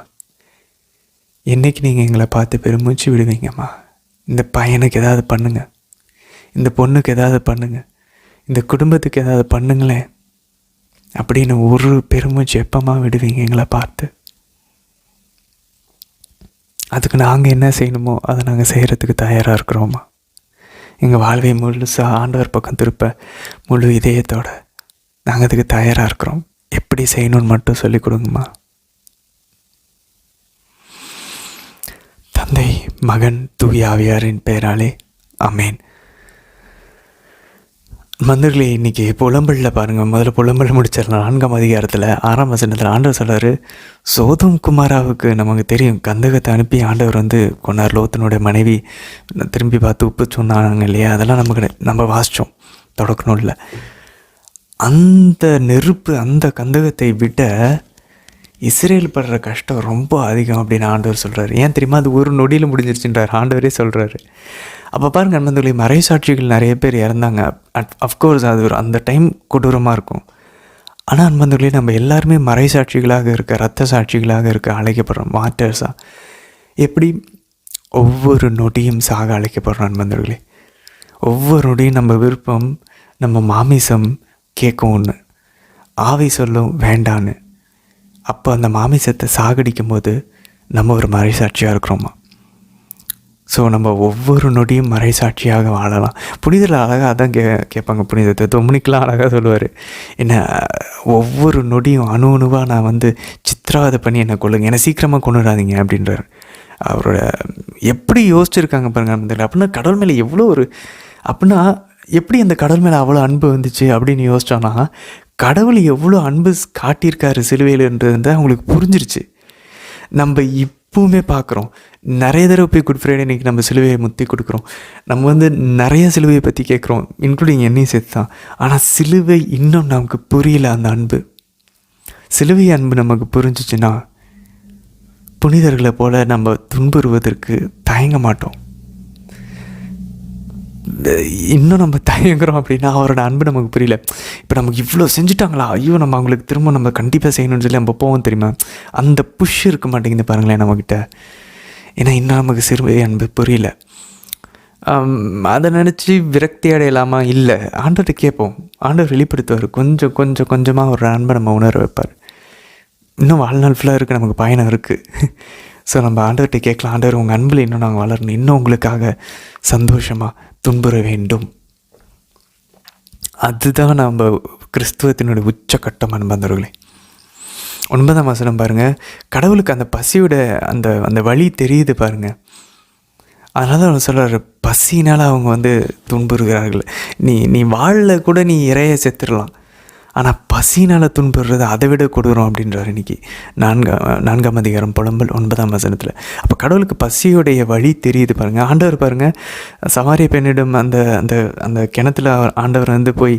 என்றைக்கு நீங்கள் எங்களை பார்த்து பெருமூச்சு விடுவீங்கம்மா? இந்த பையனுக்கு ஏதாவது பண்ணுங்க, இந்த பொண்ணுக்கு ஏதாவது பண்ணுங்க, இந்த குடும்பத்துக்கு ஏதாவது பண்ணுங்களேன் அப்படின்னு ஒரு பெருமூச்சு எப்பமா விடுவீங்க எங்களை பார்த்து? அதுக்கு நாங்கள் என்ன செய்யணுமோ அதை நாங்கள் செய்கிறதுக்கு தயாராக இருக்கிறோம்மா. எங்கள் வாழ்வை முழுசாக ஆண்டவர் பக்கம் திருப்ப முழு இதயத்தோட நாங்கள் அதுக்கு தயாராக இருக்கிறோம். எப்படி செய்யணும்னு மட்டும் சொல்லிக் கொடுங்கம்மா. தந்தை, மகன், தூய ஆவியாரின் பெயராலே ஆமேன். மந்திரிகளே, இன்றைக்கி புலம்பலில் பாருங்கள். முதல்ல புலம்பல் முடிச்சிடலாம். 4ஆம் அதிகாரத்தில் 6ஆம் வசனத்தில் ஆண்டவர் சொல்கிறார், சோதோம் குமாராவுக்கு நமக்கு தெரியும் கந்தகத்தை அனுப்பி ஆண்டவர் கொண்டார். லோத்தனுடைய மனைவி திரும்பி பார்த்து உப்பு சொன்னாங்க இல்லையா? அதெல்லாம் நம்ம வாசித்தோம் தொடக்கணும் இல்லை. அந்த நெருப்பு, அந்த கந்தகத்தை விட இஸ்ரேல் படுற கஷ்டம் ரொம்ப அதிகம் அப்படின்னு ஆண்டவர் சொல்கிறார். ஏன் தெரியுமா? அது ஒரு நொடியில் முடிஞ்சிருச்சுன்றார் ஆண்டவரே சொல்கிறாரு. அப்போ பாருங்கள் அன்பந்தோழி, மறைசாட்சிகள் நிறைய பேர் இறந்தாங்க. அஃப்கோர்ஸ் அது அந்த டைம் கொடூரமாக இருக்கும். ஆனால் அன்பந்தோழி, நம்ம எல்லாருமே மறைசாட்சிகளாக இருக்க, இரத்த சாட்சிகளாக இருக்க அழைக்கப்படுறோம். மார்டர்ஸாக எப்படி ஒவ்வொரு நொடியும் சாக அழைக்கப்படுறோம் அன்பந்தோழி. ஒவ்வொரு நொடியும் நம்ம விருப்பம், நம்ம மாமிசம் கேட்கும் ஒன்று, ஆவி சொல்லும் வேண்டான்னு. அப்போ அந்த மாமிசத்தை சாகடிக்கும் போது நம்ம ஒரு மறைசாட்சியாக இருக்கிறோமா? ஸோ நம்ம ஒவ்வொரு நொடியும் மறைசாட்சியாக வாழலாம். புனிதர்கள் அழகாக அதான் கேட்பாங்க. புனிதத்தை தொம்னிக்கெலாம் அழகாக சொல்லுவார், என்ன ஒவ்வொரு நொடியும் அணு அணுவாக நான் சித்திரவதை பண்ணி என்னை கொள்ளுங்க, என்னை சீக்கிரமாக கொண்டுடாதீங்க அப்படின்றார். அவரோட எப்படி யோசிச்சுருக்காங்க பாருங்கள். அப்படின்னா கடவுள் மேலே எவ்வளோ அப்படின்னா எப்படி அந்த கடவுள் மேலே அவ்வளோ அன்பு வந்துச்சு அப்படின்னு யோசிச்சோன்னா, கடவுள் எவ்வளோ அன்பு காட்டியிருக்காரு சிலுவையில்ன்றது அவங்களுக்கு புரிஞ்சிருச்சு. நம்ம இப்போவுமே பார்க்குறோம். நிறைய தடவை போய் குட் ஃப்ரைடே இன்றைக்கி நம்ம சிலுவையை முத்தி கொடுக்குறோம். நம்ம நிறைய சிலுவையை பற்றி கேட்குறோம், இன்க்ளூடிங் என்னையும் சேர்த்து தான். ஆனால் சிலுவை இன்னும் நமக்கு புரியல. அந்த அன்பு, சிலுவை அன்பு நமக்கு புரிஞ்சிச்சுன்னா புனிதர்களை போல் நம்ம துன்புறுவதற்கு தயங்க மாட்டோம். இன்னும் நம்ம தயங்குறோம் அப்படின்னா அவரோட அன்பு நமக்கு புரியல. இப்போ நமக்கு இவ்வளோ செஞ்சுட்டாங்களா, ஐயோ நம்ம அவங்களுக்கு திரும்ப நம்ம கண்டிப்பாக செய்யணும்னு சொல்லி நம்ம போவோம் தெரியுமா? அந்த புஷ் இருக்க மாட்டேங்குது பாருங்களேன் நம்மக்கிட்ட. ஏன்னா இன்னும் நமக்கு சிறுவை அன்பு புரியல. அதை நினச்சி விரக்தி அடையலாமா? இல்லை, ஆண்டவர்கிட்ட கேட்போம். ஆண்டவர் வெளிப்படுத்துவார். கொஞ்சம் கொஞ்சம் கொஞ்சமாக ஒரு அன்பை நம்ம உணர வைப்பார். இன்னும் வாழ்நாள் ஃபுல்லாக இருக்குது, நமக்கு பயணம் இருக்குது. ஸோ நம்ம ஆண்டவர்கிட்ட கேட்கலாம், ஆண்டவர் உங்கள் அன்பில் இன்னும் நாங்கள் வளரணும், இன்னும் உங்களுக்காக சந்தோஷமாக துன்புற வேண்டும். அதுதான் நம்ம கிறிஸ்துவத்தினுடைய உச்சக்கட்டம் அன்பந்தவர்களே. 9ஆம் வசனம் பாருங்கள். கடவுளுக்கு அந்த பசியோட அந்த வழி தெரியுது பாருங்கள். அதனால தான் அவர் சொல்கிறார், பசினால் அவங்க துன்புறுகிறார்கள். நீ வாழல கூட நீ இறைய செத்துடலாம், ஆனால் பசினால் துன்புறுறது அதை விட கொடுறோம் அப்படின்றார். இன்றைக்கி 4ஆம் அதிகாரம் புலம்பல் 9ஆம் வசனத்தில். அப்போ கடவுளுக்கு பசியோடைய வழி தெரியுது பாருங்கள். ஆண்டவர் பாருங்கள், சமாரிய பெண்ணிடம் அந்த அந்த அந்த கிணத்துல ஆண்டவர் போய்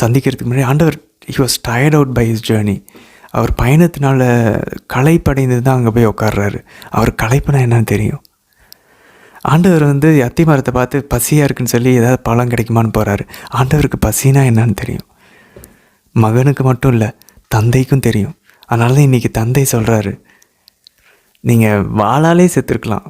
சந்திக்கிறதுக்கு முன்னாடி ஆண்டவர் he was tired out by his journey. அவர் பயணத்தினால களைப்படைந்து தான் அங்கே போய் உட்கார்றாரு. அவர் களைப்புனா என்னன்னு தெரியும். ஆண்டவர் அத்தி மரத்தை பார்த்து பசியாக இருக்குன்னு சொல்லி ஏதாவது பழம் கிடைக்குமான்னு போகிறாரு. ஆண்டவருக்கு பசினா என்னன்னு தெரியும். மகனுக்கு மட்டும் இல்லை, தந்தைக்கும் தெரியும். அதனால தான் இன்றைக்கி தந்தை சொல்கிறாரு, நீங்கள் வாளாலே செத்துருக்கலாம்,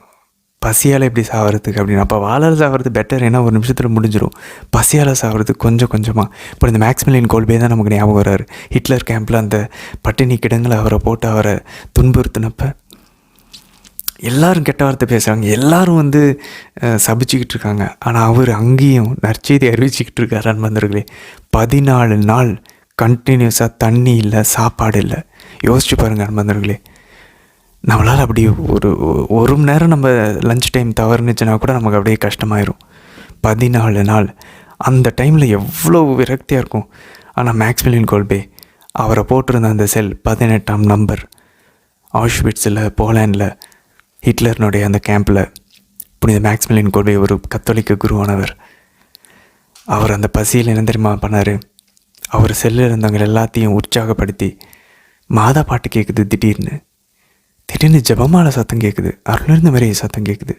பசியால் எப்படி சாகிறதுக்கு அப்படின்னு. அப்போ வாழால் சாகிறது பெட்டர், ஏன்னா ஒரு நிமிஷத்தில் முடிஞ்சிடும். பசியால் சாகிறது கொஞ்சம் கொஞ்சமாக. இப்போ இந்த மேக்ஸ்மிலியன் கோல்பே தான் நமக்கு ஞாபகம் வர்றாரு. ஹிட்லர் கேம்பில் அந்த பட்டினி கிடங்கில் அவரை போட்டு அவரை துன்புறுத்தினப்ப எல்லாரும் கெட்ட வார்த்தை பேசுகிறாங்க, எல்லாரும் வந்து சபிச்சுக்கிட்டு இருக்காங்க. ஆனால் அவர் அங்கேயும் நற்செய்தி அறிவிச்சுக்கிட்டு இருக்கார். அன்பர்களே, 14 நாள் கண்டினியூஸாக தண்ணி இல்லை, சாப்பாடு இல்லை. யோசிச்சு பாருங்கள் அன்பர்களே. நம்மளால் அப்படி ஒரு மணி நேரம் நம்ம லஞ்ச் டைம் தவறுனுச்சுன்னா கூட நமக்கு அப்படியே கஷ்டமாயிரும். 14 நாள் அந்த டைமில் எவ்வளோ விரக்தியாக இருக்கும். ஆனால் மேக்ஸ்மிலியன் கோல்பே அவரை போட்டிருந்த அந்த செல் 18ஆம் நம்பர் ஆஷ்விட்ஸில், போலாண்டில், ஹிட்லர்னுடைய அந்த கேம்பில் புனித மேக்ஸ்மிலியன் கோல்பே ஒரு கத்தோலிக்க குருவானவர். அவர் அந்த பசியில் என்ன தெரியுமா பண்ணார்? அவர் செல்லில் இருந்தவங்க எல்லாத்தையும் உற்சாகப்படுத்தி, மாதா பாட்டு கேட்குது, திடீர்னு ஜெபமாலை சத்தம் கேட்குது, அருளிருந்த மாதிரி சத்தம் கேட்குது.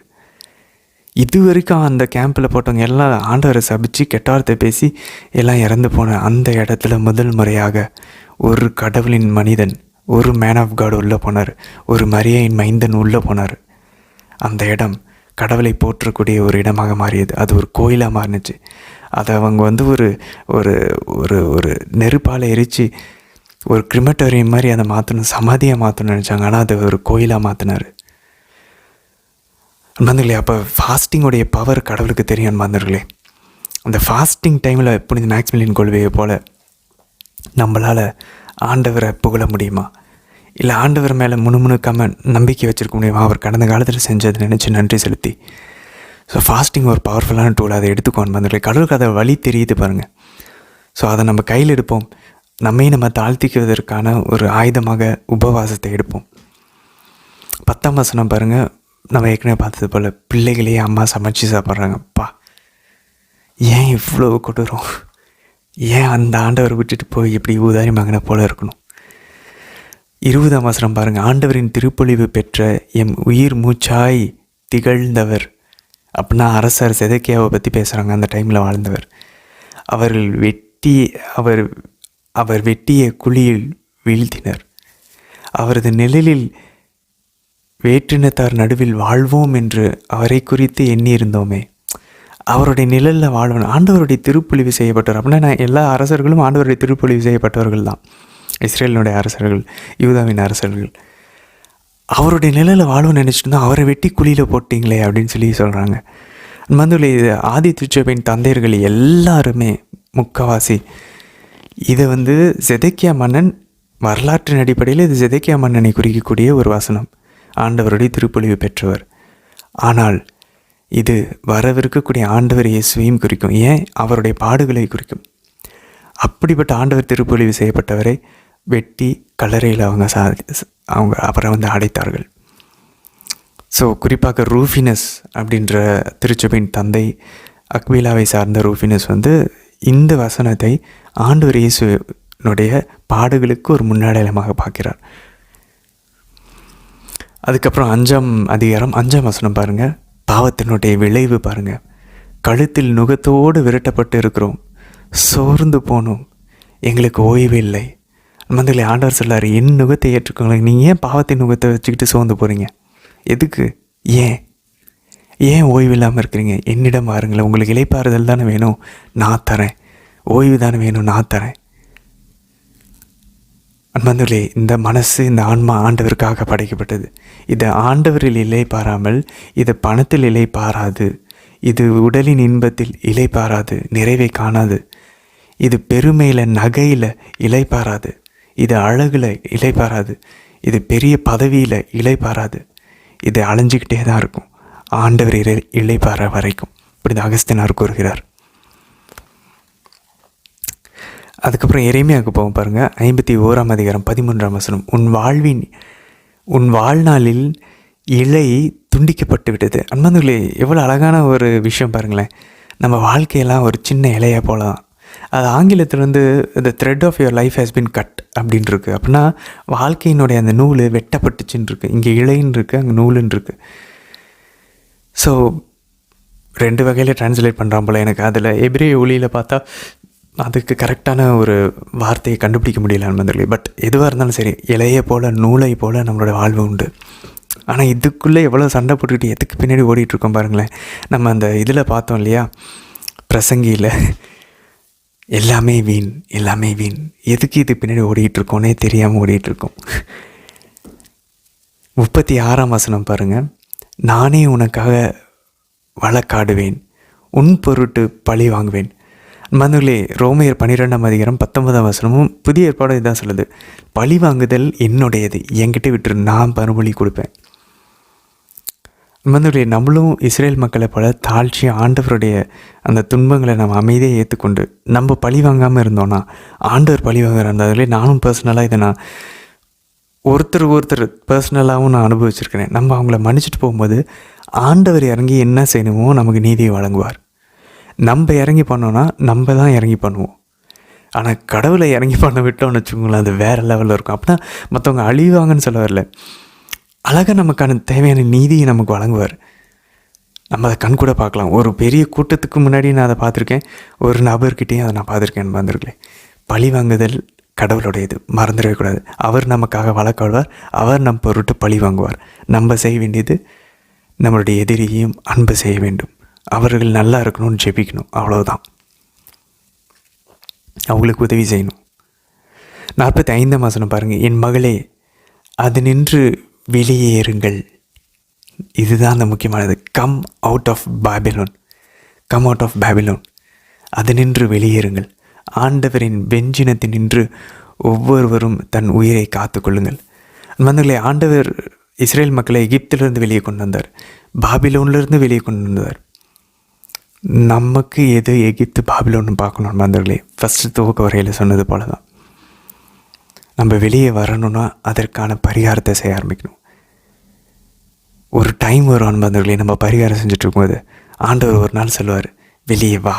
இது வரைக்கும் அந்த கேம்பில் போட்டவங்க எல்லாம் ஆண்டவரை சபிச்சு கெட்ட வார்த்தை பேசி எல்லாம் இறந்து போன அந்த இடத்துல முதல் முறையாக ஒரு கடவுளின் மனிதன், ஒரு மேன் ஆஃப் காட் உள்ளே போனார், ஒரு மரியாயின் மைந்தன் உள்ளே போனார். அந்த இடம் கடவுளை போற்றக்கூடிய ஒரு இடமாக மாறியது. அது ஒரு கோயிலாக மாறினுச்சு. அதை அவங்க வந்து ஒரு ஒரு ஒரு ஒரு நெருப்பால் எரித்து ஒரு கிரிமட்டோரியம் மாதிரி அதை மாற்றணும், சமாதியாக மாற்றணும்னு நினச்சாங்க. ஆனால் அதை ஒரு கோயிலாக மாற்றினார். அன்பாந்தர்களே, அப்போ ஃபாஸ்டிங்கோடைய பவர் கடவுளுக்கு தெரியும். அன்பாந்தர்களே, அந்த ஃபாஸ்டிங் டைமில் புனித மேக்ஸ்மிலியன் கோல்பேயை போல் நம்மளால் ஆண்டவரை புகழ முடியுமா? இல்லை ஆண்டவர் மேலே முணுமுணுக்காமல் நம்பிக்கை வச்சுருக்க முடியுமா? அவர் கடந்த காலத்தில் செஞ்சதை நினச்சி நன்றி செலுத்தி. ஸோ ஃபாஸ்டிங் ஒரு பவர்ஃபுல்லான டூல். அதை எடுத்துக்கோன்னு வந்துடல. கடவுளுக்கு அதை வழி தெரியுது பாருங்கள். ஸோ அதை நம்ம கையில் எடுப்போம். நம்மையும் நம்ம தாழ்த்திக்குவதற்கான ஒரு ஆயுதமாக உபவாசத்தை எடுப்போம். 10ஆம் வசனம் பாருங்கள். நம்ம ஏற்கனவே பார்த்தது போல் பிள்ளைகளையே அம்மா சமைச்சு சாப்பிட்றாங்கப்பா. ஏன் இவ்வளோ கொடூரம்? ஏன் அந்த ஆண்டவரை விட்டுட்டு போய் இப்படி ஊதாரி மகனை போல் இருக்கணும்? 20ஆம் வசனம் பாருங்கள். ஆண்டவரின் திருப்பொழிவு பெற்ற எம் உயிர் மூச்சாய் திகழ்ந்தவர். அப்படின்னா அரசர் செதக்கியாவை பற்றி பேசுகிறாங்க. அந்த டைமில் வாழ்ந்தவர். அவர் வெட்டிய குழியில் வீழ்த்தினர். அவரது நிழலில் வேற்றினத்தார் நடுவில் வாழ்வோம் என்று அவரை குறித்து எண்ணியிருந்தோமே. அவருடைய நிழலில் வாழ்வன் ஆண்டவருடைய திருப்பொழிவு செய்யப்பட்டவர். அப்படின்னா எல்லா அரசர்களும் ஆண்டவருடைய திருப்பொழிவு செய்யப்பட்டவர்கள் தான். இஸ்ரேலினுடைய அரசர்கள், யூதாவின் அரசர்கள். அவருடைய நிழலில் வாழ்வன்னு நினச்சிட்டு தான் அவரை வெட்டி குழியில் போட்டிங்களே அப்படின்னு சொல்லி சொல்கிறாங்க. மந்துளை ஆதி திருச்சபையின் தந்தையர்கள் எல்லாருமே முக்கவாசி இதை வந்து செதக்கியா மன்னன், வரலாற்றின் அடிப்படையில் இது செதக்கியா மன்னனை குறிக்கக்கூடிய ஒரு வசனம், ஆண்டவருடைய திருப்பொழிவு பெற்றவர். ஆனால் இது வரவிருக்கக்கூடிய ஆண்டவர் இயேசுவையும் குறிக்கும். ஏன்? அவருடைய பாடுகளை குறிக்கும். அப்படிப்பட்ட ஆண்டவர் திருப்பொழிவு செய்யப்பட்டவரை வெட்டி கல்லறையில் அவங்க அவரை வந்து அடைத்தார்கள். ஸோ குறிப்பாக ரூஃபினஸ் அப்படின்ற திருச்சபையின் தந்தை, அக்வீலாவை சார்ந்த ரூஃபினஸ் வந்து இந்த வசனத்தை ஆண்டவர் இயேசுனுடைய பாடுகளுக்கு ஒரு முன்னடையாளமாக பார்க்கிறார். அதுக்கப்புறம் 5ஆம் அதிகாரம் 5ஆம் வசனம் பாருங்கள். பாவத்தினுடைய விளைவு பாருங்கள். கழுத்தில் நுகத்தோடு விரட்டப்பட்டு இருக்கிறோம், சோர்ந்து போனோம், எங்களுக்கு ஓய்வு இல்லை. மந்தங்களை ஆண்டவர் சொல்லார், என் நுகத்தை ஏற்றுக்கோங்க. நீங்கள் ஏன் பாவத்தின் நுகத்தை வச்சுக்கிட்டு சோர்ந்து போகிறீங்க? எதுக்கு? ஏன் ஓய்வு இல்லாமல் இருக்கிறீங்க? என்னிடம் வாருங்களேன். உங்களுக்கு இளைப்பாறுதல் தானே வேணும், நான் தரேன். ஓய்வு தானே வேணும், நான் தரேன். அன்பர்களே, இந்த மனசு, இந்த ஆன்மா ஆண்டவருக்காக படைக்கப்பட்டது. இதை ஆண்டவரில் இலை பாராமல் இது பணத்தில் இலை பாராது, இது உடலின் இன்பத்தில் இலை பாராது, நிறைவை காணாது. இது பெருமையில், நகையில் இலை பாராது, இது அழகில் இலை பாராது, இது பெரிய பதவியில் இலை பாராது. இது அலைஞ்சிக்கிட்டே தான் இருக்கும் ஆண்டவர் இலை பார வரைக்கும். இப்படி அகஸ்தினார் கூறுகிறார். அதுக்கப்புறம் எரேமியாவுக்கு போவோம் பாருங்கள். 51ஆம் அதிகாரம் 13ஆம் வசனம். உன் வாழ்நாளில் இலை துண்டிக்கப்பட்டு விட்டது. அன்பர்களே, எவ்வளோ அழகான ஒரு விஷயம் பாருங்களேன். நம்ம வாழ்க்கையெல்லாம் ஒரு சின்ன இலையாக போல தான். அது ஆங்கிலத்தில் வந்து the thread of your life has been cut அப்படின்னு இருக்குது. அப்படின்னா வாழ்க்கையினுடைய அந்த நூல் வெட்டப்பட்டுச்சுன்னு இருக்குது. இங்கே இலைன்னு இருக்குது, அங்கே நூலுன்னு இருக்குது. ஸோ 2 வகையில் ட்ரான்ஸ்லேட் பண்ணுறான் போல். எனக்கு அதில் எபிரேய ஒளியில் பார்த்தா அதுக்கு கரெக்டான ஒரு வார்த்தையை கண்டுபிடிக்க முடியல நண்பர்களே. பட் எதுவாக இருந்தாலும் சரி, இலையை போல், நூலை போல் நம்மளோட வாழ்வு உண்டு. ஆனால் இதுக்குள்ளே எவ்வளோ சண்டை போட்டுக்கிட்டு எதுக்கு பின்னாடி ஓடிட்டுருக்கோம் பாருங்களேன். நம்ம அந்த இதில் பார்த்தோம் இல்லையா, பிரசங்கியில், எல்லாமே வீண், எல்லாமே வீண், எதுக்கு இது பின்னாடி ஓடிட்டுருக்கோன்னே தெரியாமல் ஓடிட்டுருக்கோம். 36ஆம் வசனம் பாருங்கள். நானே உனக்காக வழக்காடுவேன், உன் பொருட்டு பழி வாங்குவேன். மனுகளே, ரோமையர் 12ஆம் அதிகாரம் 19ஆம் வசனமும் புதிய ஏற்பாடு இதான் சொல்லுது, பழி வாங்குதல் என்னுடையது, என்கிட்ட விட்டு நான் மறுமொழி கொடுப்பேன். மனுகளே, நம்மளும் இஸ்ரேல் மக்களை போல தாழ்ச்சி ஆண்டவருடைய அந்த துன்பங்களை நம்ம அமைதியை ஏற்றுக்கொண்டு நம்ம பழி வாங்காமல் இருந்தோன்னா, ஆண்டவர் பழி வாங்குறாருந்தாலே, நானும் பர்சனலாக இதை நான் ஒருத்தர் பர்சனலாகவும் நான் அனுபவிச்சிருக்கிறேன். நம்ம அவங்கள மன்னிச்சுட்டு போகும்போது ஆண்டவர் இறங்கி என்ன செய்யணுமோ நமக்கு நீதியை வழங்குவார். நம்ம இறங்கி பண்ணோன்னா நம்ம தான் இறங்கி பண்ணுவோம். ஆனால் கடவுளை இறங்கி பண்ண விட்டோம்னு வச்சுக்கோங்களேன், அது வேறு லெவலில் இருக்கும். அப்படின்னா மற்றவங்க அழிவாங்கன்னு சொல்ல வரல, அழகாக நமக்கான தேவையான நீதியை நமக்கு வழங்குவார். நம்ம அதை கண் கூட பார்க்கலாம். ஒரு பெரிய கூட்டத்துக்கு முன்னாடி நான் அதை பார்த்துருக்கேன், ஒரு நபர்கிட்டையும் அதை நான் பார்த்துருக்கேன். வந்திருக்கேன், பழி வாங்குதல் கடவுளுடையது, மறந்துடவே கூடாது. அவர் நமக்காக வழக்காடுவார், அவர் நம் பொருட்டு பழி வாங்குவார். நம்ம செய்ய வேண்டியது நம்மளுடைய எதிரியையும் அன்பு செய்ய வேண்டும், அவர்கள் நல்லா இருக்கணும்னு ஜெபிக்கணும், அவ்வளோதான். அவங்களுக்கு உதவி செய்யணும். 45ஆம் வசனம் பாருங்கள். என் மகளே, அது நின்று வெளியேறுங்கள். இதுதான் அந்த முக்கியமானது. Come out of Babylon, come out of Babylon. அது நின்று வெளியேறுங்கள். ஆண்டவரின் வெஞ்சினத்தில் நின்று ஒவ்வொருவரும் தன் உயிரை காத்து கொள்ளுங்கள். மந்தங்களே, ஆண்டவர் இஸ்ரேல் மக்களை எகிப்திலிருந்து வெளியே கொண்டு வந்தார், பாபிலோன்லேருந்து வெளியே கொண்டு வந்தார். நமக்கு எது எகிப்து பாபிலோன்னு பார்க்கணும் மந்தங்களே. ஃபஸ்ட்டு துவக்க வரையில் சொன்னது போல தான், நம்ம வெளியே வரணும்னா அதற்கான பரிகாரத்தை செய்ய ஆரம்பிக்கணும். ஒரு டைம் வரும் அன்பந்தர்களே, நம்ம பரிகாரம் செஞ்சுட்டு இருக்கும்போது ஆண்டவர் ஒரு நாள் சொல்லுவார், வெளியே வா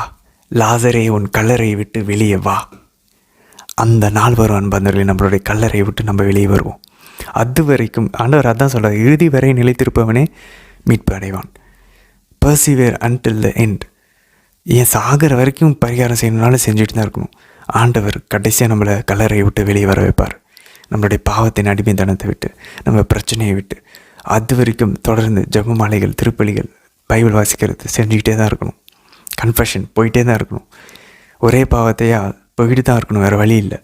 லாசரே, உன் கல்லறையை விட்டு வெளியே வா. அந்த நாள் வரும் அன்பந்தர்களே, நம்மளுடைய கல்லறையை விட்டு நம்ம வெளியே வருவோம். அது வரைக்கும் ஆண்டவர் அதான் சொல்கிறார், இறுதி வரை நிலைத்திருப்பவனே மீட்பு அடைவான். பர்சிவேர் அன்டில் த எண்ட். ஏன் சாகிற வரைக்கும் பரிகாரம் செய்யணுனாலும் செஞ்சுட்டு தான் இருக்கணும். ஆண்டவர் கடைசியாக நம்மளை கல்லறையை விட்டு வெளியே வர வைப்பார், நம்மளுடைய பாவத்தின் அடிமைத்தனத்தை விட்டு, நம்ம பிரச்சனையை விட்டு. அது வரைக்கும் தொடர்ந்து ஜெபமாலைகள், திருப்பலிகள், பைபிள் வாசிக்கிறது செஞ்சுக்கிட்டே தான் இருக்கணும். கன்ஃபெஷன் போயிட்டே தான் இருக்கணும். ஒரே பாவத்தையா போய்கிட்டு தான் இருக்கணும், வேறு வழி இல்லை.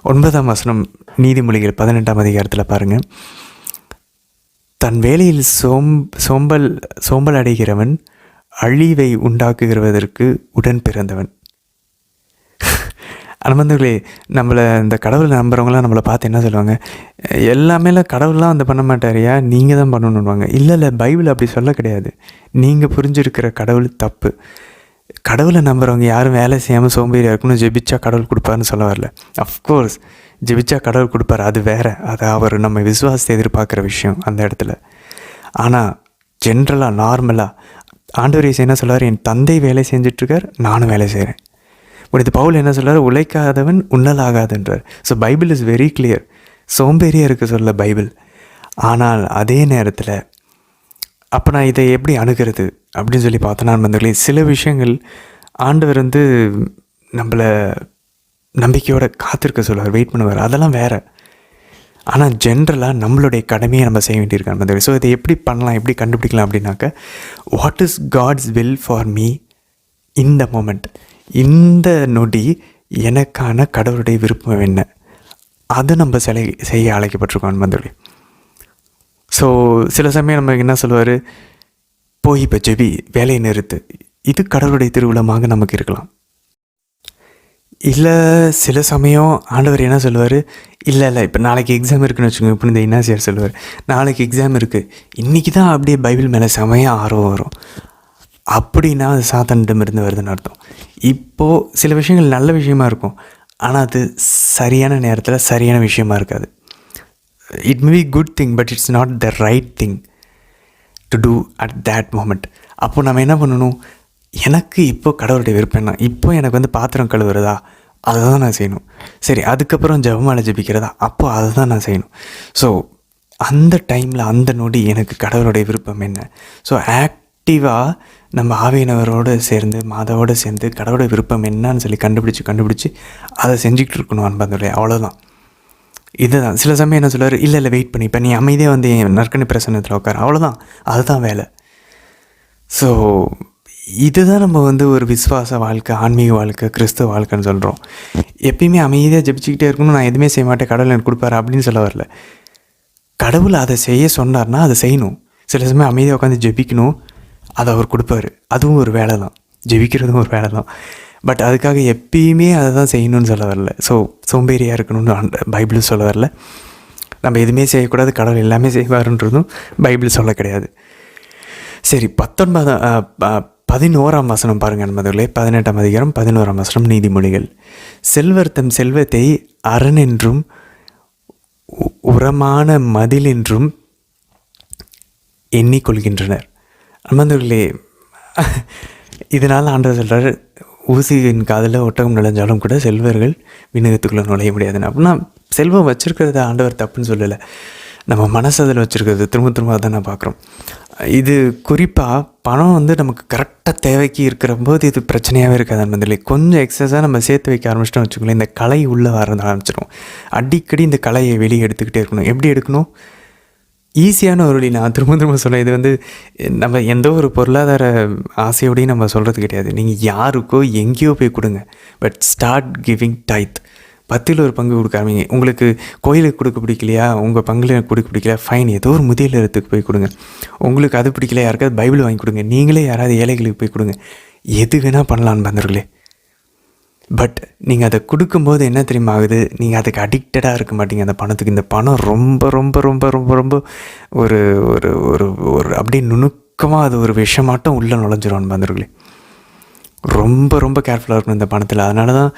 9ஆம் வசனம் நீதிமொழிகள் 18ஆம் அதிகாரத்தில் பாருங்கள். தன் வேலையில் சோம்பல் அடைகிறவன் அழிவை உண்டாக்குகிறதற்கு உடன் பிறந்தவன். அனுபவங்களே, நம்மளை இந்த கடவுளை நம்புறவங்களாம் நம்மளை பார்த்து என்ன சொல்லுவாங்க, எல்லாமேலாம் கடவுள்லாம் வந்து பண்ண மாட்டாரியா, நீங்கள் தான் பண்ணணுன்னுவாங்க. இல்லை, பைபிள் அப்படி சொல்ல கிடையாது. நீங்கள் புரிஞ்சிருக்கிற கடவுள் தப்பு. கடவுளை நம்புறவங்க யாரும் வேலை செய்யாமல் சோம்பேறியாக இருக்கணும், ஜெபிச்சா கடவுள் கொடுப்பாருன்னு சொல்ல வரல. அஃப்கோர்ஸ் ஜெபிச்சா கடவுள் கொடுப்பார், அது வேறு, அது அவர் நம்ம விசுவாசத்தை எதிர்பார்க்குற விஷயம் அந்த இடத்துல. ஆனால் ஜென்ரலாக நார்மலாக ஆண்டவர் இயேசு என்ன சொல்கிறார், என் தந்தை வேலை செஞ்சிட்ருக்கார், நானும் வேலை செய்கிறேன். இது பவுல் என்ன சொல்கிறார், உழைக்காதவன் உண்ணலாகாதுன்றார். So Bible is very clear. சோம்பேறியாக இருக்க சொல்ல பைபிள். ஆனால் அதே நேரத்தில் அப்போ நான் இதை எப்படி அணுகிறது அப்படின்னு சொல்லி பார்த்தோன்னா நண்பர்களே, சில விஷயங்கள் ஆண்டவர் வந்து நம்மளை நம்பிக்கையோட காத்திருக்க சொல்லுவார், வெயிட் பண்ணுவார், அதெல்லாம் வேறு. ஆனால் ஜென்ரலாக நம்மளுடைய கடமையை நம்ம செய்ய வேண்டியிருக்காங்க நண்பர்களே. ஸோ இதை எப்படி பண்ணலாம், எப்படி கண்டுபிடிக்கலாம் அப்படின்னாக்க, what is God's will for me in the moment, இந்த நொடி எனக்கான கடவுளுடைய விருப்பம் என்ன, அதை நம்ம செய்ய அழைக்கப்பட்டிருக்கோம் நண்பர்களே. ஸோ சில சமயம் நம்ம என்ன சொல்லுவார், போய் இப்போ ஜெபி, வேலையை நிறுத்து, இது கடவுளுடைய திருவிழமாக நமக்கு இருக்கலாம். இல்லை சில சமயம் ஆண்டவர் என்ன சொல்லுவார், இல்லை இப்போ நாளைக்கு எக்ஸாம் இருக்குன்னு வச்சுக்கோங்க. இப்போ இந்த இன்னாசியார் சொல்லுவார், நாளைக்கு எக்ஸாம் இருக்குது, இன்றைக்கி தான் அப்படியே பைபிள் மேலே செமையாக ஆர்வம் வரும் அப்படின்னா அது சாத்தானிடமிருந்து வருதுன்னு அர்த்தம். இப்போது சில விஷயங்கள் நல்ல விஷயமா இருக்கும், ஆனால் அது சரியான நேரத்தில் சரியான விஷயமா இருக்காது. It may be good thing, but it's not the right thing to do at that moment. அப்போது நம்ம என்ன பண்ணணும், எனக்கு இப்போ கடவுளுடைய விருப்பம் என்ன, இப்போ எனக்கு வந்து பாத்திரம் கழுவுறதா, அதை தான் நான் செய்யணும். சரி, அதுக்கப்புறம் ஜெபமாலை ஜெபிக்கிறதா, அப்போது அதை தான் நான் செய்யணும். ஸோ அந்த டைமில் அந்த நொடி எனக்கு கடவுளுடைய விருப்பம் என்ன. ஸோ ஆக்டிவாக நம்ம ஆவியானவரோடு சேர்ந்து மாதாவோடு சேர்ந்து கடவுளுடைய விருப்பம் என்னன்னு சொல்லி கண்டுபிடிச்சி அதை செஞ்சுக்கிட்டு இருக்கணும் அன்பந்தோடைய, அவ்வளோதான். இதுதான் சில சமயம் என்ன சொல்லுவார், இல்லை வெயிட் பண்ணி இப்போ நீ அமைதியாக வந்து என் நற்கனி பிரசன்னத்தில் உட்கார், அவ்வளோதான், அதுதான் வேலை. ஸோ இதுதான் நம்ம வந்து ஒரு விசுவாச வாழ்க்கை, ஆன்மீக வாழ்க்கை, கிறிஸ்துவ வாழ்க்கைன்னு சொல்கிறோம். எப்பயுமே அமைதியாக ஜெபிச்சுக்கிட்டே இருக்கணும், நான் எதுவுமே செய்ய மாட்டேன், கடவுள் எனக்கு கொடுப்பாரு அப்படின்னு சொல்ல வரல. கடவுள் அதை செய்ய சொன்னார்னா அதை செய்யணும். சில சமயம் அமைதியாக உட்காந்து ஜெபிக்கணும், அதை அவர் கொடுப்பாரு, அதுவும் ஒரு வேலை தான், ஜெபிக்கிறதும் ஒரு வேலை தான். பட் அதுக்காக எப்பயுமே அதை தான் செய்யணும்னு சொல்ல வரல. ஸோ சோம்பேறியாக இருக்கணும்னு பைபிள் சொல்ல வரல. நம்ம எதுவுமே செய்யக்கூடாது, கடவுள் எல்லாமே செய்வாருன்றதும் பைபிள் சொல்ல கிடையாது. சரி, 11ஆம் வசனம் பாருங்கள் நண்பர்களே. 18ஆம் அதிகாரம் 11ஆம் வசனம், நீதிமொழிகள். செல்வர் தம் செல்வத்தை அரண் என்றும் உரமான மதில் என்றும் எண்ணிக்கொள்கின்றனர். நண்பர்களே, இதனால் ஆண்டவர் சொல்கிறார், ஊசியின் காதில் ஒட்டகம் நுழைஞ்சாலும் கூட செல்வர்கள் விண்ணகத்துக்குள்ளே நுழைய முடியாதுன்னு. அப்படின்னா செல்வம் வச்சுருக்கிறத ஆண்டவர் தப்புன்னு சொல்லலை, நம்ம மனசதில் வச்சுருக்கிறது திரும்ப திரும்ப தான் நான் பார்க்குறோம். இது குறிப்பாக பணம் வந்து நமக்கு கரெக்டாக தேவைக்கு இருக்கிற போது இது பிரச்சனையாகவே இருக்காது நண்பர்களே. கொஞ்சம் எக்ஸஸாக நம்ம சேர்த்து வைக்க ஆரம்பிச்சிட்டோம் வச்சுக்கோங்களேன், இந்த கலை உள்ளே வர ஆரம்பிச்சிடும். அடிக்கடி இந்த கலையை வெளியே எடுத்துக்கிட்டே இருக்கணும். எப்படி எடுக்கணும்? ஈஸியான ஒரு வழி. நான் திரும்ப திரும்ப சொல்ல, இது வந்து நம்ம எந்த ஒரு பொருளாதார ஆசையோடையும் நம்ம சொல்கிறது கிடையாது. நீங்கள் யாருக்கோ எங்கேயோ போய் கொடுங்க, பட் ஸ்டார்ட் கிவிங் டைத். 10ல் ஒரு பங்கு கொடுக்க ஆரம்பிங்க. உங்களுக்கு கோயிலுக்கு கொடுக்க பிடிக்கலையா, உங்கள் பங்கில் கொடுக்க பிடிக்கலையா, ஃபைன், ஏதோ ஒரு முதிய இல்லத்துக்கு போய் கொடுங்க. உங்களுக்கு அது பிடிக்கல, யாருக்காவது பைபிள் வாங்கி கொடுங்க, நீங்களே யாராவது ஏழைகளுக்கு போய் கொடுங்க, எது வேணால் பண்ணலான்னு நண்பர்களே. பட் நீங்கள் அதை கொடுக்கும்போது என்ன தெரியுமா ஆகுது, நீங்கள் அதுக்கு அடிக்டடாக இருக்க மாட்டீங்க அந்த பணத்துக்கு. இந்த பணம் ரொம்ப ரொம்ப ரொம்ப ரொம்ப ரொம்ப ஒரு ஒரு ஒரு ஒரு அப்படியே நுணுக்கமாக அது ஒரு விஷமாட்டம் உள்ளே நுழைஞ்சிரும் நண்பர்களே. ரொம்ப ரொம்ப கேர்ஃபுல்லாக இருக்கணும் இந்த பணத்தில். அதனால தான்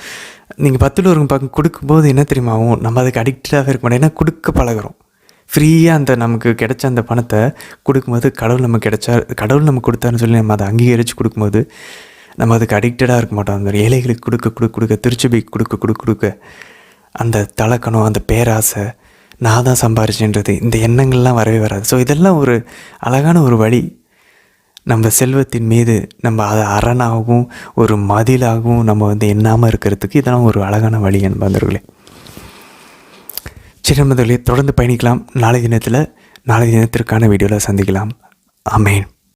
நீங்கள் 10ல் ஒரு பங்கு கொடுக்கும்போது என்ன தெரியுமா ஆகும், நம்ம அதுக்கு அடிக்டடாகவே இருக்க மாட்டோம். ஏன்னா கொடுக்க பழகிறோம். ஃப்ரீயாக அந்த நமக்கு கிடைச்ச அந்த பணத்தை கொடுக்கும்போது, கடவுள் நமக்கு கொடுத்தாருன்னு சொல்லி நம்ம அதை அங்கீகரித்து கொடுக்கும்போது நம்ம அதுக்கு அடிக்டடாக இருக்க மாட்டோம். அந்த மாதிரி ஏழைகளுக்கு கொடுக்க திருச்சபைக்கு கொடுக்க அந்த தலக்கணம், அந்த பேராசை, நான் தான் சம்பாரிச்சேன்றது, இந்த எண்ணங்கள்லாம் வரவே வராது. ஸோ இதெல்லாம் ஒரு அழகான ஒரு வழி. நம்ம செல்வத்தின் மீது நம்ம அதை அரணாகவும் ஒரு மதிலாகவும் நம்ம வந்து எண்ணாமல் இருக்கிறதுக்கு இதெல்லாம் ஒரு அழகான வழி நண்பர்களே. சரி நண்பர்களே, தொடர்ந்து பயணிக்கலாம். நாளை தினத்திற்கான வீடியோவில் சந்திக்கலாம். ஆமேன்.